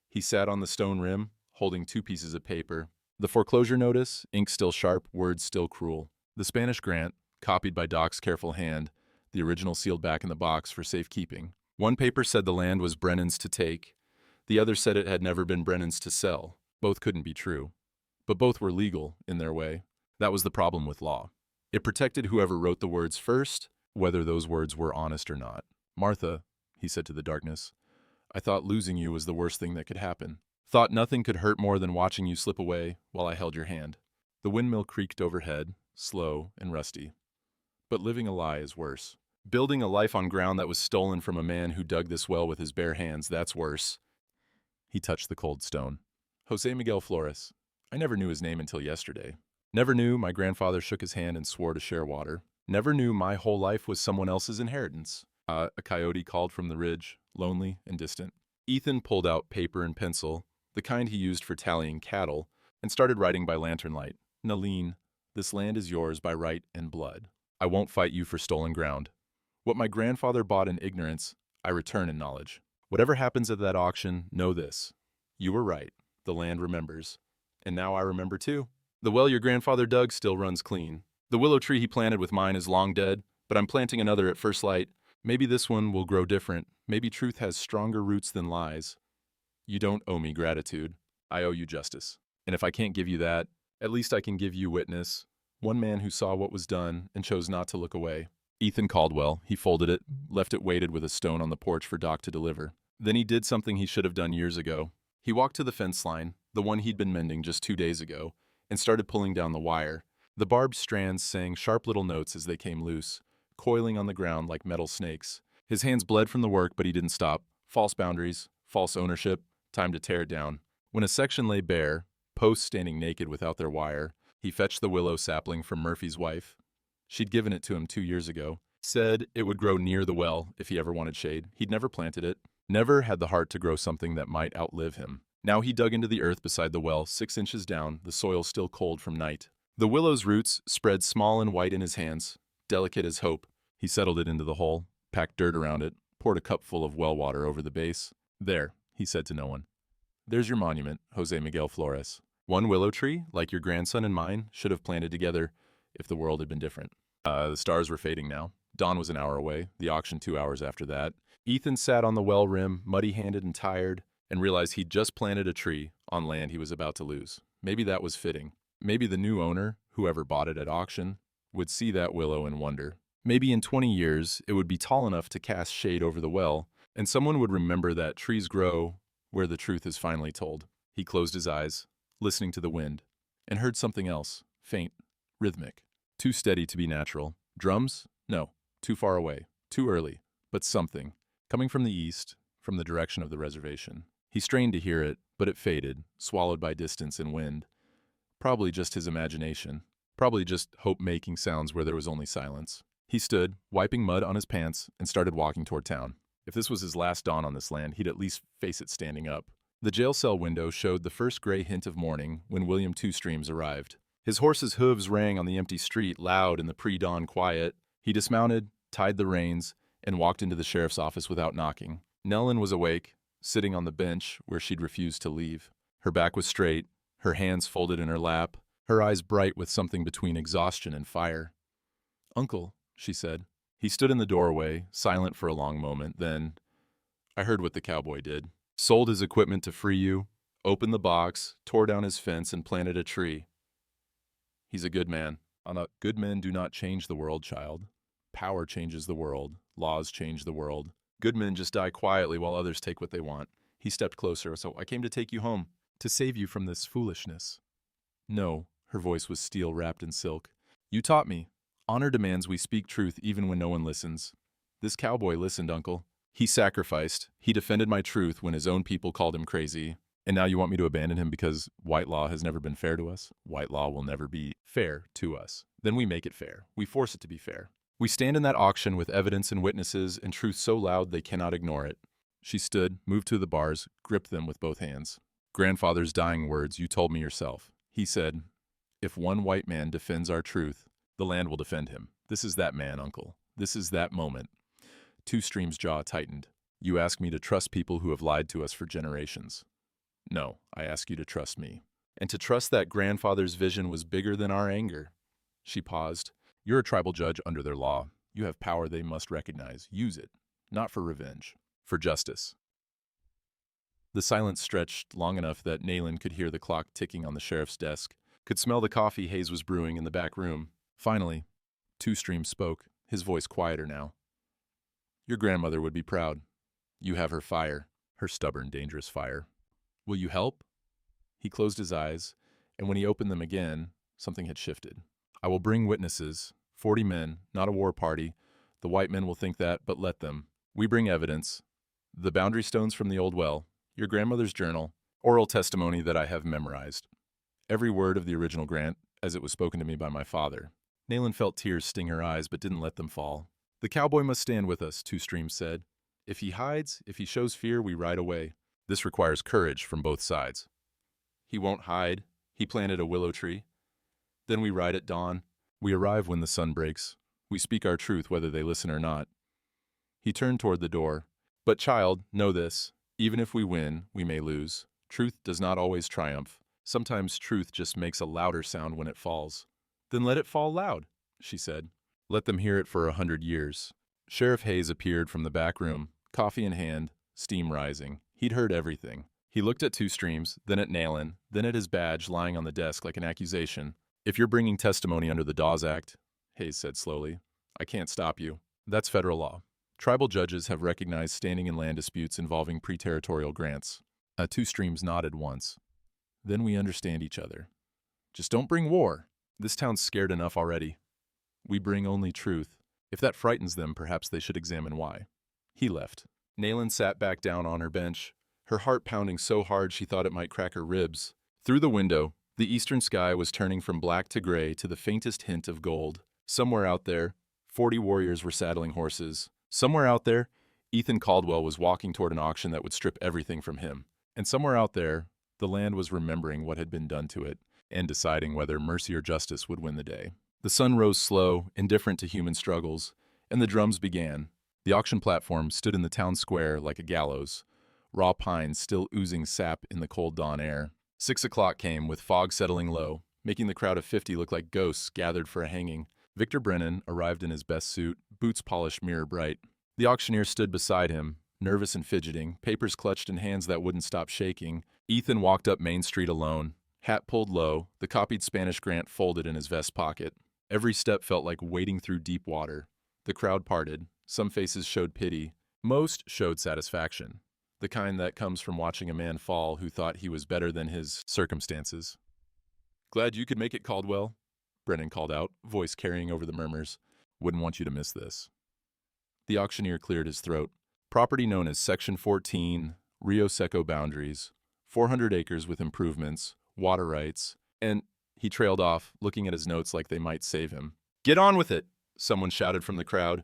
He sat on the stone rim, holding 2 pieces of paper. The foreclosure notice, ink still sharp, words still cruel. The Spanish grant, copied by Doc's careful hand, the original sealed back in the box for safekeeping. One paper said the land was Brennan's to take. The other said it had never been Brennan's to sell. Both couldn't be true. But both were legal, in their way. That was the problem with law. It protected whoever wrote the words first, whether those words were honest or not. Martha, he said to the darkness, I thought losing you was the worst thing that could happen. Thought nothing could hurt more than watching you slip away while I held your hand. The windmill creaked overhead, slow and rusty. But living a lie is worse. Building a life on ground that was stolen from a man who dug this well with his bare hands, that's worse. He touched the cold stone. Jose Miguel Flores. I never knew his name until yesterday. Never knew my grandfather shook his hand and swore to share water. Never knew my whole life was someone else's inheritance. A coyote called from the ridge, lonely and distant. Ethan pulled out paper and pencil, the kind he used for tallying cattle, and started writing by lantern light. Naleen, this land is yours by right and blood. I won't fight you for stolen ground. What my grandfather bought in ignorance, I return in knowledge. Whatever happens at that auction, know this. You were right. The land remembers. And now I remember too. The well your grandfather dug still runs clean. The willow tree he planted with mine is long dead, but I'm planting another at first light. Maybe this one will grow different. Maybe truth has stronger roots than lies. You don't owe me gratitude. I owe you justice. And if I can't give you that, at least I can give you witness. One man who saw what was done and chose not to look away. Ethan Caldwell. He folded it, left it weighted with a stone on the porch for Doc to deliver. Then he did something he should have done years ago. He walked to the fence line, the one he'd been mending just 2 days ago, and started pulling down the wire. The barbed strands sang sharp little notes as they came loose, coiling on the ground like metal snakes. His hands bled from the work, but he didn't stop. False boundaries, false ownership, time to tear it down. When a section lay bare, posts standing naked without their wire, he fetched the willow sapling from Murphy's wife. She'd given it to him 2 years ago. Said it would grow near the well if he ever wanted shade. He'd never planted it. Never had the heart to grow something that might outlive him. Now he dug into the earth beside the well, 6 inches down, the soil still cold from night. The willow's roots spread small and white in his hands, delicate as hope. He settled it into the hole, packed dirt around it, poured a cupful of well water over the base. There, he said to no one. There's your monument, Jose Miguel Flores. One willow tree, like your grandson and mine, should have planted together if the world had been different. The stars were fading now. Dawn was an hour away, the auction 2 hours after that. Ethan sat on the well rim, muddy-handed and tired, and realized he'd just planted a tree on land he was about to lose. Maybe that was fitting. Maybe the new owner, whoever bought it at auction, would see that willow and wonder. Maybe in 20 years, it would be tall enough to cast shade over the well, and someone would remember that trees grow where the truth is finally told. He closed his eyes, listening to the wind, and heard something else, faint, rhythmic, too steady to be natural. Drums? No, too far away, too early, but something, coming from the east, from the direction of the reservation. He strained to hear it, but it faded, swallowed by distance and wind. Probably just his imagination. Probably just hope making sounds where there was only silence. He stood, wiping mud on his pants, and started walking toward town. If this was his last dawn on this land, he'd at least face it standing up. The jail cell window showed the first gray hint of morning when William Two Streams arrived. His horse's hooves rang on the empty street, loud in the pre-dawn quiet. He dismounted, tied the reins, and walked into the sheriff's office without knocking. Nellen was awake, sitting on the bench where she'd refused to leave. Her back was straight, her hands folded in her lap, her eyes bright with something between exhaustion and fire. "Uncle," she said. He stood in the doorway, silent for a long moment, then, "I heard what the cowboy did. Sold his equipment to free you, opened the box, tore down his fence, and planted a tree. He's a good man. Good men do not change the world, child. Power changes the world. Laws change the world. Good men just die quietly while others take what they want." He stepped closer. "So I came to take you home, to save you from this foolishness." "No," her voice was steel wrapped in silk. "You taught me. Honor demands we speak truth even when no one listens. This cowboy listened, Uncle. He sacrificed. He defended my truth when his own people called him crazy. And now you want me to abandon him because white law has never been fair to us? White law will never be fair to us. Then we make it fair. We force it to be fair. We stand in that auction with evidence and witnesses and truth so loud they cannot ignore it." She stood, moved to the bars, gripped them with both hands. "Grandfather's dying words, you told me yourself. He said, if one white man defends our truth, the land will defend him. This is that man, Uncle. This is that moment." Two Streams' jaw tightened. "You ask me to trust people who have lied to us for generations. No, I ask you to trust me. And to trust that grandfather's vision was bigger than our anger." She paused. "You're a tribal judge under their law. You have power they must recognize. Use it. Not for revenge. For justice." The silence stretched long enough that Nayland could hear the clock ticking on the sheriff's desk, could smell the coffee Hayes was brewing in the back room. Finally, Two Streams spoke, his voice quieter now. "Your grandmother would be proud. You have her fire, her stubborn, dangerous fire. Will you help?" He closed his eyes, and when he opened them again, something had shifted. "I will bring witnesses, 40 men, not a war party. The white men will think that, but let them. We bring evidence. The boundary stones from the old well, your grandmother's journal, oral testimony that I have memorized. Every word of the original grant, as it was spoken to me by my father." Nayland felt tears sting her eyes, but didn't let them fall. "The cowboy must stand with us," Two Streams said. "If he hides, if he shows fear, we ride away. This requires courage from both sides. He won't hide. He planted a willow tree. Then we ride at dawn. We arrive when the sun breaks. We speak our truth whether they listen or not." He turned toward the door. "But child, know this. Even if we win, we may lose. Truth does not always triumph. Sometimes truth just makes a louder sound when it falls." "Then let it fall loud," she said. "Let them hear it for 100 years. Sheriff Hayes appeared from the back room, coffee in hand, steam rising. He'd heard everything. He looked at Two Streams, then at Nayland, then at his badge lying on the desk like an accusation. "If you're bringing testimony under the Dawes Act," Hayes said slowly, "I can't stop you. That's federal law. Tribal judges have recognized standing in land disputes involving pre-territorial grants. Two streams nodded once. Then we understand each other. Just don't bring war. This town's scared enough already. We bring only truth. If that frightens them, perhaps they should examine why. He left. Nayland sat back down on her bench, her heart pounding so hard she thought it might crack her ribs. Through the window, the eastern sky was turning from black to gray to the faintest hint of gold. Somewhere out there, 40 warriors were saddling horses. Somewhere out there, Ethan Caldwell was walking toward an auction that would strip everything from him. And somewhere out there, the land was remembering what had been done to it and deciding whether mercy or justice would win the day. The sun rose slow, indifferent to human struggles, and the drums began. The auction platform stood in the town square like a gallows, raw pines still oozing sap in the cold dawn air. 6 o'clock came with fog settling low, making the crowd of 50 look like ghosts gathered for a hanging. Victor Brennan arrived in his best suit, boots polished mirror bright. The auctioneer stood beside him, nervous and fidgeting, papers clutched in hands that wouldn't stop shaking. Ethan walked up Main Street alone, hat pulled low, the copied Spanish grant folded in his vest pocket. Every step felt like wading through deep water. The crowd parted. Some faces showed pity. Most showed satisfaction, the kind that comes from watching a man fall who thought he was better than his circumstances. "Glad you could make it, Caldwell," Brennan called out, voice carrying over the murmurs. "Wouldn't want you to miss this." The auctioneer cleared his throat. Property known as Section 14, Rio Seco boundaries, 400 acres with improvements, water rights, and he trailed off, looking at his notes like they might save him. "Get on with it," someone shouted from the crowd.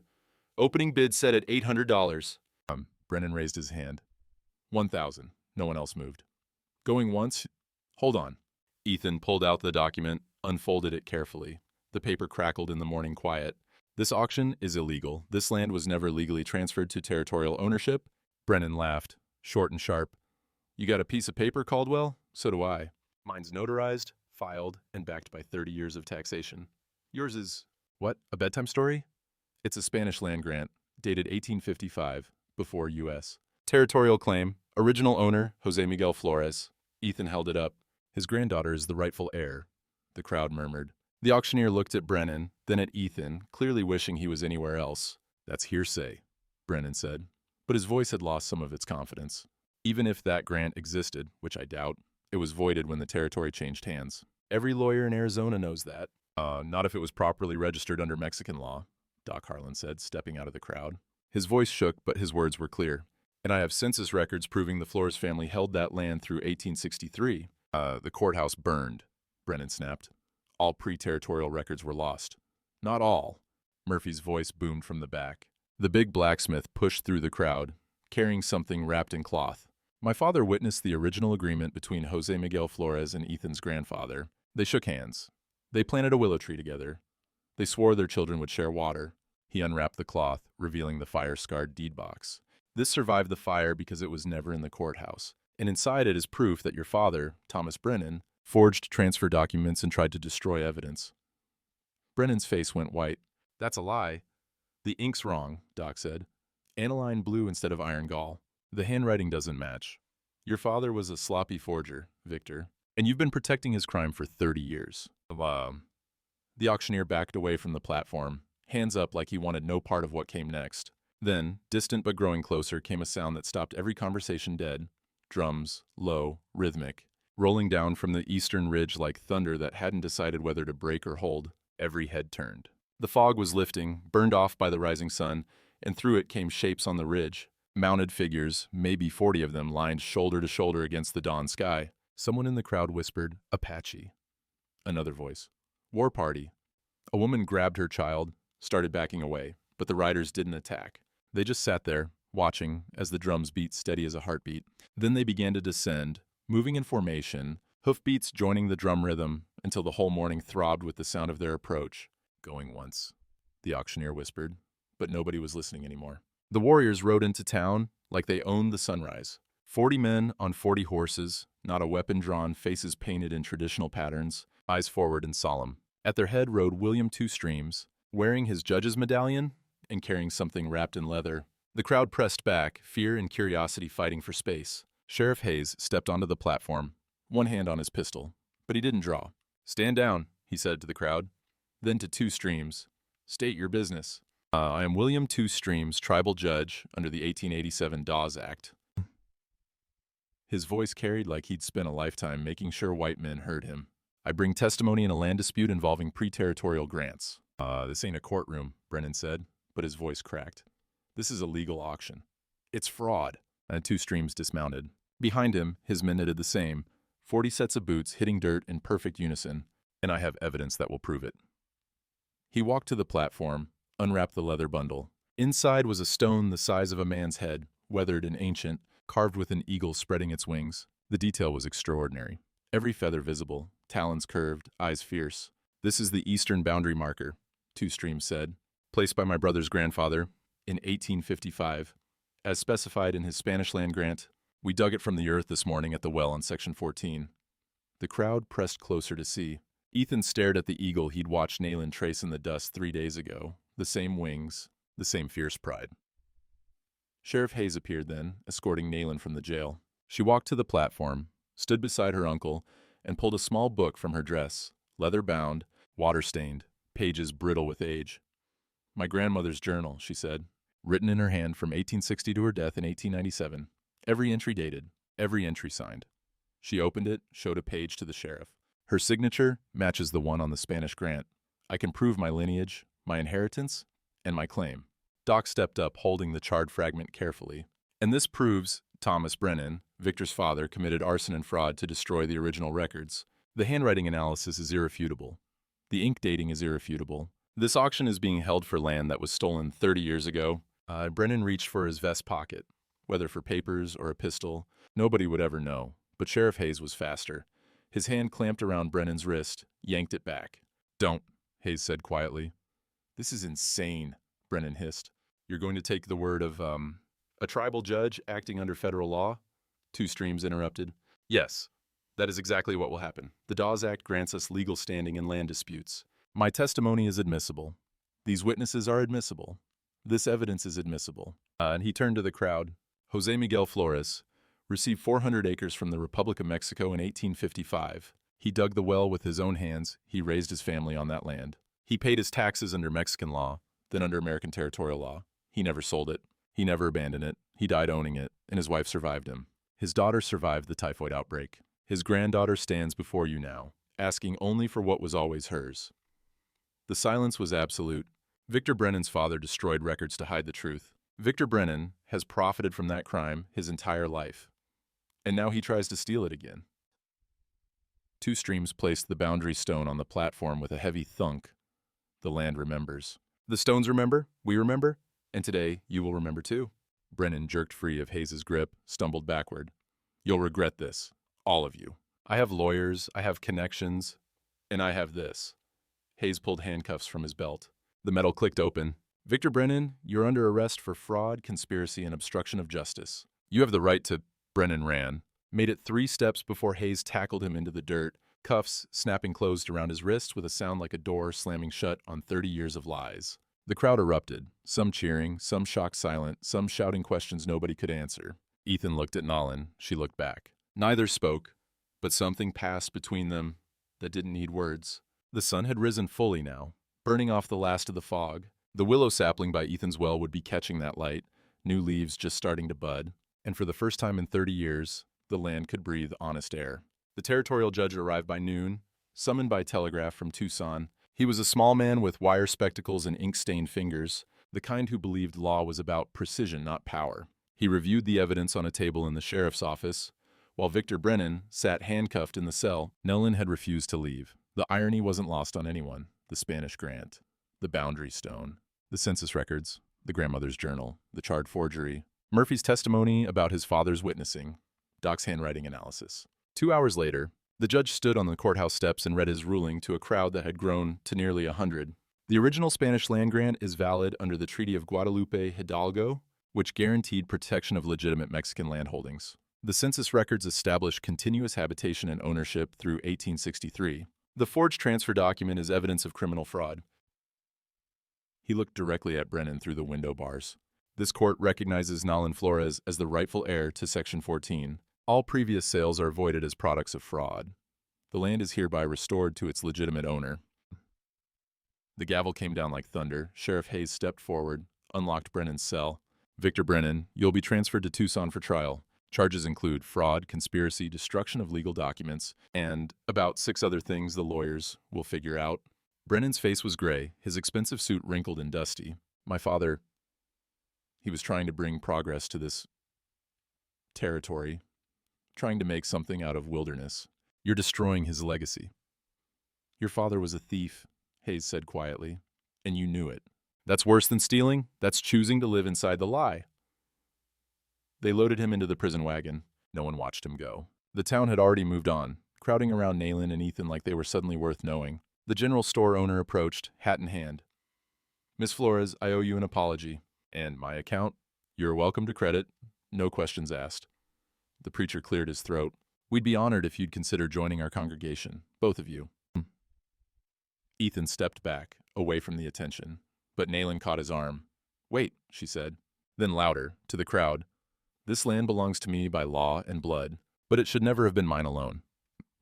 "Opening bid set at $800. Brennan raised his hand. 1,000. No one else moved. "Going once? Hold on." Ethan pulled out the document, unfolded it carefully. The paper crackled in the morning quiet. "This auction is illegal. This land was never legally transferred to territorial ownership." Brennan laughed, short and sharp. "You got a piece of paper, Caldwell? So do I. Mine's notarized, filed, and backed by 30 years of taxation. Yours is, what, a bedtime story? It's a Spanish land grant, dated 1855, before U.S. Territorial claim, original owner, Jose Miguel Flores." Ethan held it up. "His granddaughter is the rightful heir," the crowd murmured. The auctioneer looked at Brennan, then at Ethan, clearly wishing he was anywhere else. "That's hearsay," Brennan said. But his voice had lost some of its confidence. Even if that grant existed, which I doubt, it was voided when the territory changed hands. Every lawyer in Arizona knows that. Not if it was properly registered under Mexican law," Doc Harlan said, stepping out of the crowd. His voice shook, but his words were clear. "And I have census records proving the Flores family held that land through 1863. The courthouse burned," Brennan snapped. "All pre-territorial records were lost." "Not all." Murphy's voice boomed from the back. The big blacksmith pushed through the crowd, carrying something wrapped in cloth. "My father witnessed the original agreement between Jose Miguel Flores and Ethan's grandfather. They shook hands. They planted a willow tree together. They swore their children would share water." He unwrapped the cloth, revealing the fire-scarred deed box. "This survived the fire because it was never in the courthouse. And inside it is proof that your father, Thomas Brennan, forged transfer documents and tried to destroy evidence." Brennan's face went white. "That's a lie." "The ink's wrong," Doc said. "Aniline blue instead of iron gall. The handwriting doesn't match. Your father was a sloppy forger, Victor, and you've been protecting his crime for 30 years. The auctioneer backed away from the platform, hands up like he wanted no part of what came next. Then, distant but growing closer, came a sound that stopped every conversation dead. Drums, low, rhythmic, rolling down from the eastern ridge like thunder that hadn't decided whether to break or hold. Every head turned. The fog was lifting, burned off by the rising sun, and through it came shapes on the ridge. Mounted figures, maybe 40 of them, lined shoulder to shoulder against the dawn sky. Someone in the crowd whispered, "Apache." Another voice, "War party." A woman grabbed her child, started backing away, but the riders didn't attack. They just sat there, watching as the drums beat steady as a heartbeat. Then they began to descend, moving in formation, hoofbeats joining the drum rhythm until the whole morning throbbed with the sound of their approach. "Going once," the auctioneer whispered, but nobody was listening anymore. The warriors rode into town like they owned the sunrise. 40 men on 40 horses, not a weapon drawn, faces painted in traditional patterns, eyes forward and solemn. At their head rode William Two Streams, wearing his judge's medallion and carrying something wrapped in leather. The crowd pressed back, fear and curiosity fighting for space. Sheriff Hayes stepped onto the platform, one hand on his pistol, but he didn't draw. "Stand down," he said to the crowd. Then to Two Streams, "State your business." I am William Two Streams, tribal judge under the 1887 Dawes Act. His voice carried like he'd spent a lifetime making sure white men heard him. I bring testimony in a land dispute involving pre-territorial grants. This ain't a courtroom, Brennan said, but his voice cracked. This is a legal auction. It's fraud. And Two Streams dismounted. Behind him, his men did the same, 40 sets of boots hitting dirt in perfect unison, and I have evidence that will prove it. He walked to the platform, unwrapped the leather bundle. Inside was a stone the size of a man's head, weathered and ancient, carved with an eagle spreading its wings. The detail was extraordinary. Every feather visible, talons curved, eyes fierce. This is the eastern boundary marker, Two Streams said, placed by my brother's grandfather in 1855. As specified in his Spanish land grant, we dug it from the earth this morning at the well on Section 14. The crowd pressed closer to see. Ethan stared at the eagle he'd watched Nayland trace in the dust 3 days ago. The same wings, the same fierce pride. Sheriff Hayes appeared then, escorting Nayland from the jail. She walked to the platform, stood beside her uncle, and pulled a small book from her dress, leather-bound, water-stained, pages brittle with age. My grandmother's journal, she said, written in her hand from 1860 to her death in 1897. Every entry dated, every entry signed. She opened it, showed a page to the sheriff. Her signature matches the one on the Spanish grant. I can prove my lineage, my inheritance, and my claim. Doc stepped up, holding the charred fragment carefully. And this proves Thomas Brennan, Victor's father, committed arson and fraud to destroy the original records. The handwriting analysis is irrefutable. The ink dating is irrefutable. This auction is being held for land that was stolen 30 years ago. Brennan reached for his vest pocket. Whether for papers or a pistol, nobody would ever know. But Sheriff Hayes was faster. His hand clamped around Brennan's wrist, yanked it back. "Don't," Hayes said quietly. "This is insane," Brennan hissed. "You're going to take the word of, a tribal judge acting under federal law?" Two Streams interrupted. "Yes, that is exactly what will happen. The Dawes Act grants us legal standing in land disputes. My testimony is admissible. These witnesses are admissible. This evidence is admissible." And he turned to the crowd. Jose Miguel Flores received 400 acres from the Republic of Mexico in 1855. He dug the well with his own hands. He raised his family on that land. He paid his taxes under Mexican law, then under American territorial law. He never sold it. He never abandoned it. He died owning it, and his wife survived him. His daughter survived the typhoid outbreak. His granddaughter stands before you now, asking only for what was always hers. The silence was absolute. Victor Brennan's father destroyed records to hide the truth. Victor Brennan has profited from that crime his entire life. And now he tries to steal it again. Two Streams placed the boundary stone on the platform with a heavy thunk. The land remembers. The stones remember, we remember, and today you will remember too. Brennan jerked free of Hayes's grip, stumbled backward. "You'll regret this, all of you. I have lawyers, I have connections, and I have this." Hayes pulled handcuffs from his belt. The metal clicked open. "Victor Brennan, you're under arrest for fraud, conspiracy, and obstruction of justice. You have the right to—" Brennan ran, made it 3 steps before Hayes tackled him into the dirt, cuffs snapping closed around his wrists with a sound like a door slamming shut on 30 years of lies. The crowd erupted, some cheering, some shocked silent, some shouting questions nobody could answer. Ethan looked at Nayland. She looked back. Neither spoke, but something passed between them that didn't need words. The sun had risen fully now, burning off the last of the fog. The willow sapling by Ethan's well would be catching that light, new leaves just starting to bud, and for the first time in 30 years, the land could breathe honest air. The territorial judge arrived by noon, summoned by telegraph from Tucson. He was a small man with wire spectacles and ink-stained fingers, the kind who believed law was about precision, not power. He reviewed the evidence on a table in the sheriff's office. While Victor Brennan sat handcuffed in the cell, Nayland had refused to leave. The irony wasn't lost on anyone. The Spanish grant, the boundary stone, the census records, the grandmother's journal, the charred forgery, Murphy's testimony about his father's witnessing, Doc's handwriting analysis. 2 hours later, the judge stood on the courthouse steps and read his ruling to a crowd that had grown to nearly 100. The original Spanish land grant is valid under the Treaty of Guadalupe Hidalgo, which guaranteed protection of legitimate Mexican landholdings. The census records established continuous habitation and ownership through 1863. The forged transfer document is evidence of criminal fraud. He looked directly at Brennan through the window bars. This court recognizes Nayland Flores as the rightful heir to Section 14. All previous sales are voided as products of fraud. The land is hereby restored to its legitimate owner. The gavel came down like thunder. Sheriff Hayes stepped forward, unlocked Brennan's cell. Victor Brennan, you'll be transferred to Tucson for trial. Charges include fraud, conspiracy, destruction of legal documents, and about 6 other things the lawyers will figure out. Brennan's face was gray, his expensive suit wrinkled and dusty. My father, he was trying to bring progress to this territory, trying to make something out of wilderness. You're destroying his legacy. Your father was a thief, Hayes said quietly, and you knew it. That's worse than stealing. That's choosing to live inside the lie. They loaded him into the prison wagon. No one watched him go. The town had already moved on, crowding around Nayland and Ethan like they were suddenly worth knowing. The general store owner approached, hat in hand. Miss Flores, I owe you an apology. And my account? You're welcome to credit. No questions asked. The preacher cleared his throat. We'd be honored if you'd consider joining our congregation, both of you. Ethan stepped back, away from the attention, but Nayland caught his arm. Wait, she said. Then louder, to the crowd. This land belongs to me by law and blood, but it should never have been mine alone.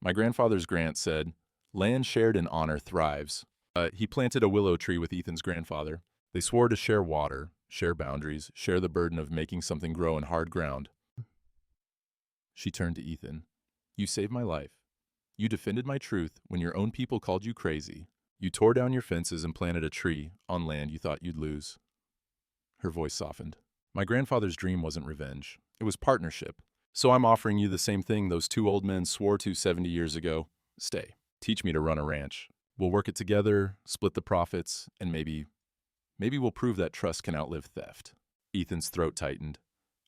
My grandfather's grant said, land shared in honor thrives. He planted a willow tree with Ethan's grandfather. They swore to share water, share boundaries, share the burden of making something grow in hard ground. She turned to Ethan. You saved my life. You defended my truth when your own people called you crazy. You tore down your fences and planted a tree on land you thought you'd lose. Her voice softened. My grandfather's dream wasn't revenge. It was partnership. So I'm offering you the same thing those 2 old men swore to 70 years ago. Stay. Teach me to run a ranch. We'll work it together, split the profits, and maybe we'll prove that trust can outlive theft. Ethan's throat tightened.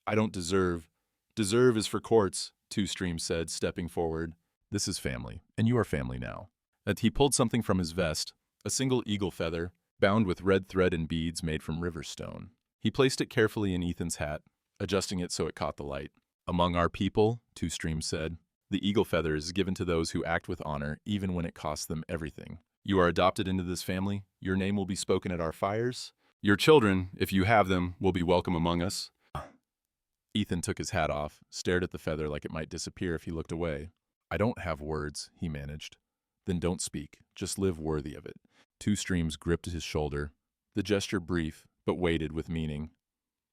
I don't deserve. Deserve is for courts, Two Streams said, stepping forward. This is family, and you are family now. He pulled something from his vest, a single eagle feather, bound with red thread and beads made from river stone. He placed it carefully in Ethan's hat, adjusting it so it caught the light. Among our people, Two Streams said, the eagle feather is given to those who act with honor, even when it costs them everything. You are adopted into this family. Your name will be spoken at our fires. Your children, if you have them, will be welcome among us. Ethan took his hat off, stared at the feather like it might disappear if he looked away. I don't have words, he managed. Then don't speak. Just live worthy of it. Two Streams gripped his shoulder. The gesture brief, but weighted with meaning.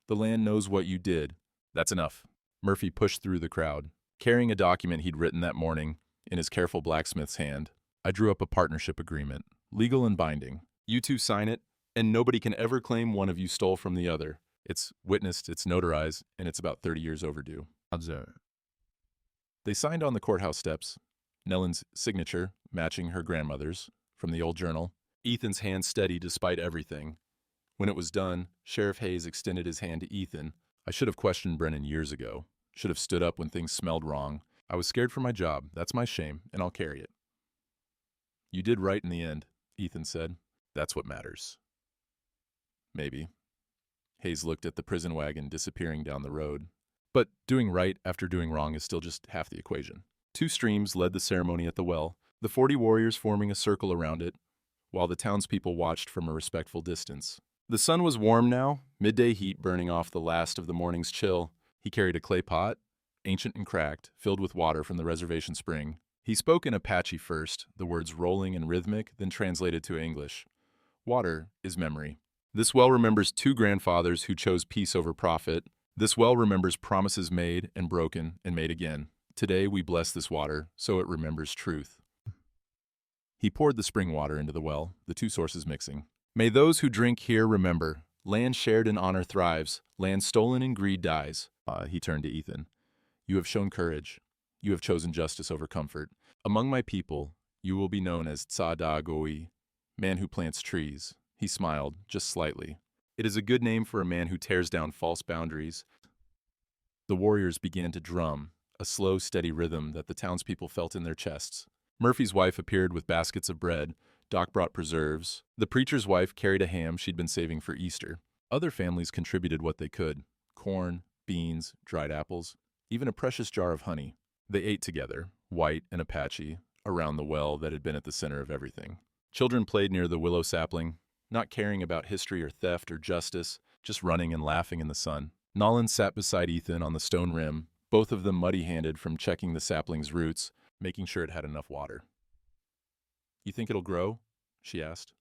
The land knows what you did. That's enough. Murphy pushed through the crowd, carrying a document he'd written that morning in his careful blacksmith's hand. I drew up a partnership agreement, legal and binding. You two sign it, and nobody can ever claim one of you stole from the other. It's witnessed, it's notarized, and it's about 30 years overdue. They signed on the courthouse steps, Nellen's signature matching her grandmother's from the old journal. Ethan's hand steady despite everything. When it was done, Sheriff Hayes extended his hand to Ethan. I should have questioned Brennan years ago. Should have stood up when things smelled wrong. I was scared for my job. That's my shame, and I'll carry it. You did right in the end, Ethan said. That's what matters. Maybe. Hayes looked at the prison wagon disappearing down the road. But doing right after doing wrong is still just half the equation. Two Streams led the ceremony at the well, the 40 warriors forming a circle around it, while the townspeople watched from a respectful distance. The sun was warm now, midday heat burning off the last of the morning's chill. He carried a clay pot, ancient and cracked, filled with water from the reservation spring. He spoke in Apache first, the words rolling and rhythmic, then translated to English. Water is memory. This well remembers 2 grandfathers who chose peace over profit. This well remembers promises made and broken and made again. Today we bless this water, so it remembers truth. He poured the spring water into the well, the 2 sources mixing. May those who drink here remember, land shared in honor thrives, land stolen in greed dies. He turned to Ethan. You have shown courage. You have chosen justice over comfort. Among my people, you will be known as Tsada Goi, man who plants trees. He smiled, just slightly. It is a good name for a man who tears down false boundaries. The warriors began to drum, a slow, steady rhythm that the townspeople felt in their chests. Murphy's wife appeared with baskets of bread. Doc brought preserves. The preacher's wife carried a ham she'd been saving for Easter. Other families contributed what they could. Corn, beans, dried apples, even a precious jar of honey. They ate together, White and Apache, around the well that had been at the center of everything. Children played near the willow sapling, not caring about history or theft or justice, just running and laughing in the sun. Nolan sat beside Ethan on the stone rim, both of them muddy-handed from checking the sapling's roots, making sure it had enough water. You think it'll grow? She asked.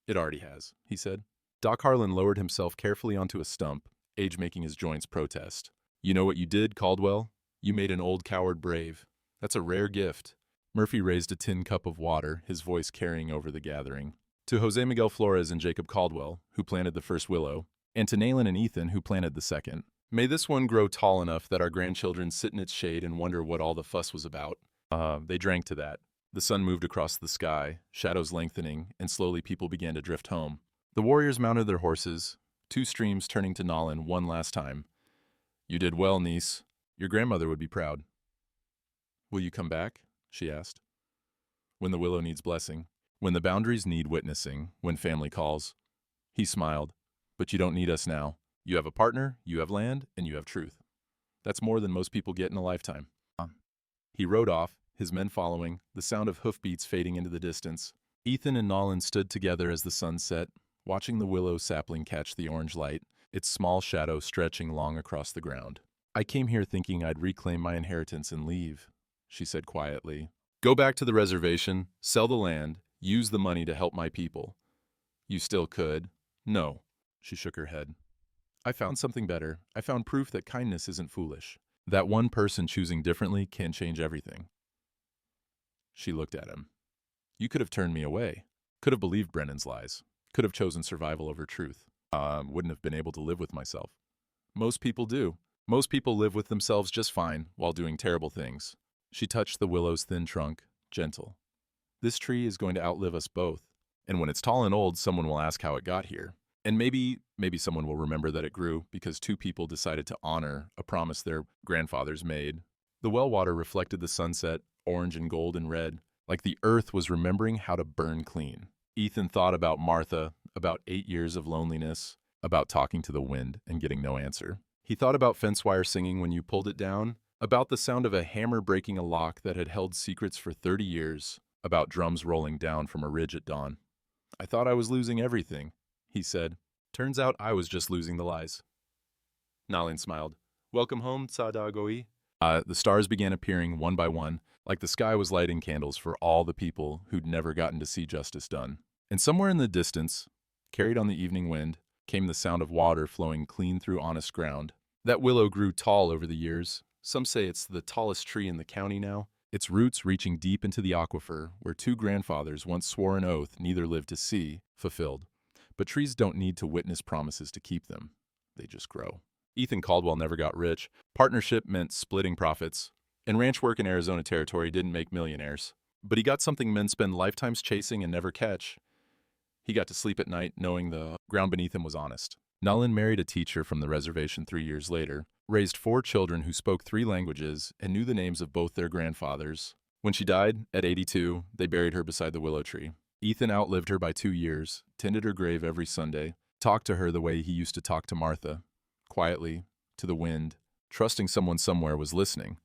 It already has, he said. Doc Harlan lowered himself carefully onto a stump, age making his joints protest. You know what you did, Caldwell? You made an old coward brave. That's a rare gift. Murphy raised a tin cup of water, his voice carrying over the gathering. To Jose Miguel Flores and Jacob Caldwell, who planted the first willow, and to Nayland and Ethan, who planted the second. May this one grow tall enough that our grandchildren sit in its shade and wonder what all the fuss was about. They drank to that. The sun moved across the sky, shadows lengthening, and slowly people began to drift home. The warriors mounted their horses, two streams turning to Nalin one last time. You did well, niece. Your grandmother would be proud. Will you come back? She asked. When the willow needs blessing, when the boundaries need witnessing, when family calls. He smiled. But you don't need us now. You have a partner, you have land, and you have truth. That's more than most people get in a lifetime. He rode off, his men following, the sound of hoofbeats fading into the distance. Ethan and Nalin stood together as the sun set, watching the willow sapling catch the orange light, its small shadow stretching long across the ground. I came here thinking I'd reclaim my inheritance and leave, she said quietly. Go back to the reservation, sell the land, use the money to help my people. You still could. No, she shook her head. I found something better. I found proof that kindness isn't foolish. That one person choosing differently can change everything. She looked at him. You could have turned me away. Could have believed Brennan's lies. Could have chosen survival over truth. Wouldn't have been able to live with myself. Most people do. Most people live with themselves just fine while doing terrible things. She touched the willow's thin trunk, gentle. This tree is going to outlive us both. And when it's tall and old, someone will ask how it got here. And maybe someone will remember that it grew because two people decided to honor a promise their grandfathers made. The well water reflected the sunset, orange and gold and red, like the earth was remembering how to burn clean. Ethan thought about Martha, about 8 years of loneliness, about talking to the wind and getting no answer. He thought about fence wire singing when you pulled it down, about the sound of a hammer breaking a lock that had held secrets for 30 years, about drums rolling down from a ridge at dawn. I thought I was losing everything, he said. Turns out I was just losing the lies. Nalin smiled. Welcome home, Tsadagoi. The stars began appearing one by one, like the sky was lighting candles for all the people who'd never gotten to see justice done. And somewhere in the distance, carried on the evening wind, came the sound of water flowing clean through honest ground. That willow grew tall over the years. Some say it's the tallest tree in the county now, its roots reaching deep into the aquifer where two grandfathers once swore an oath neither lived to see fulfilled. But trees don't need to witness promises to keep them. They just grow. Ethan Caldwell never got rich. Partnership meant splitting profits. And ranch work in Arizona Territory didn't make millionaires. But he got something men spend lifetimes chasing and never catch. He got to sleep at night knowing the ground beneath him was honest. Nalin married a teacher from the reservation 3 years later, raised 4 children who spoke 3 languages and knew the names of both their grandfathers. When she died, at 82, they buried her beside the willow tree. Ethan outlived her by 2 years, tended her grave every Sunday, talked to her the way he used to talk to Martha, quietly, to the wind, trusting someone somewhere was listening.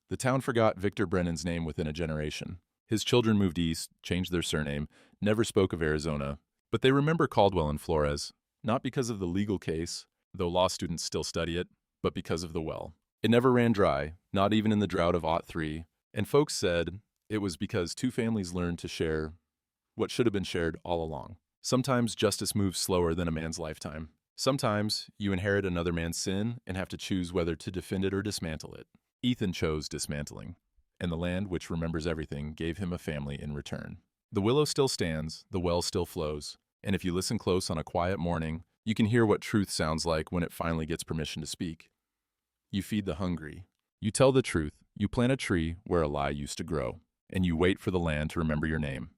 The town forgot Victor Brennan's name within a generation. His children moved east, changed their surname, never spoke of Arizona. But they remember Caldwell and Flores, not because of the legal case, though law students still study it, but because of the well. It never ran dry, not even in the drought of '03, and folks said it was because 2 families learned to share what should have been shared all along. Sometimes justice moves slower than a man's lifetime. Sometimes you inherit another man's sin and have to choose whether to defend it or dismantle it. Ethan chose dismantling, and the land, which remembers everything, gave him a family in return. The willow still stands, the well still flows, and if you listen close on a quiet morning, you can hear what truth sounds like when it finally gets permission to speak. You feed the hungry. You tell the truth. You plant a tree where a lie used to grow, and you wait for the land to remember your name.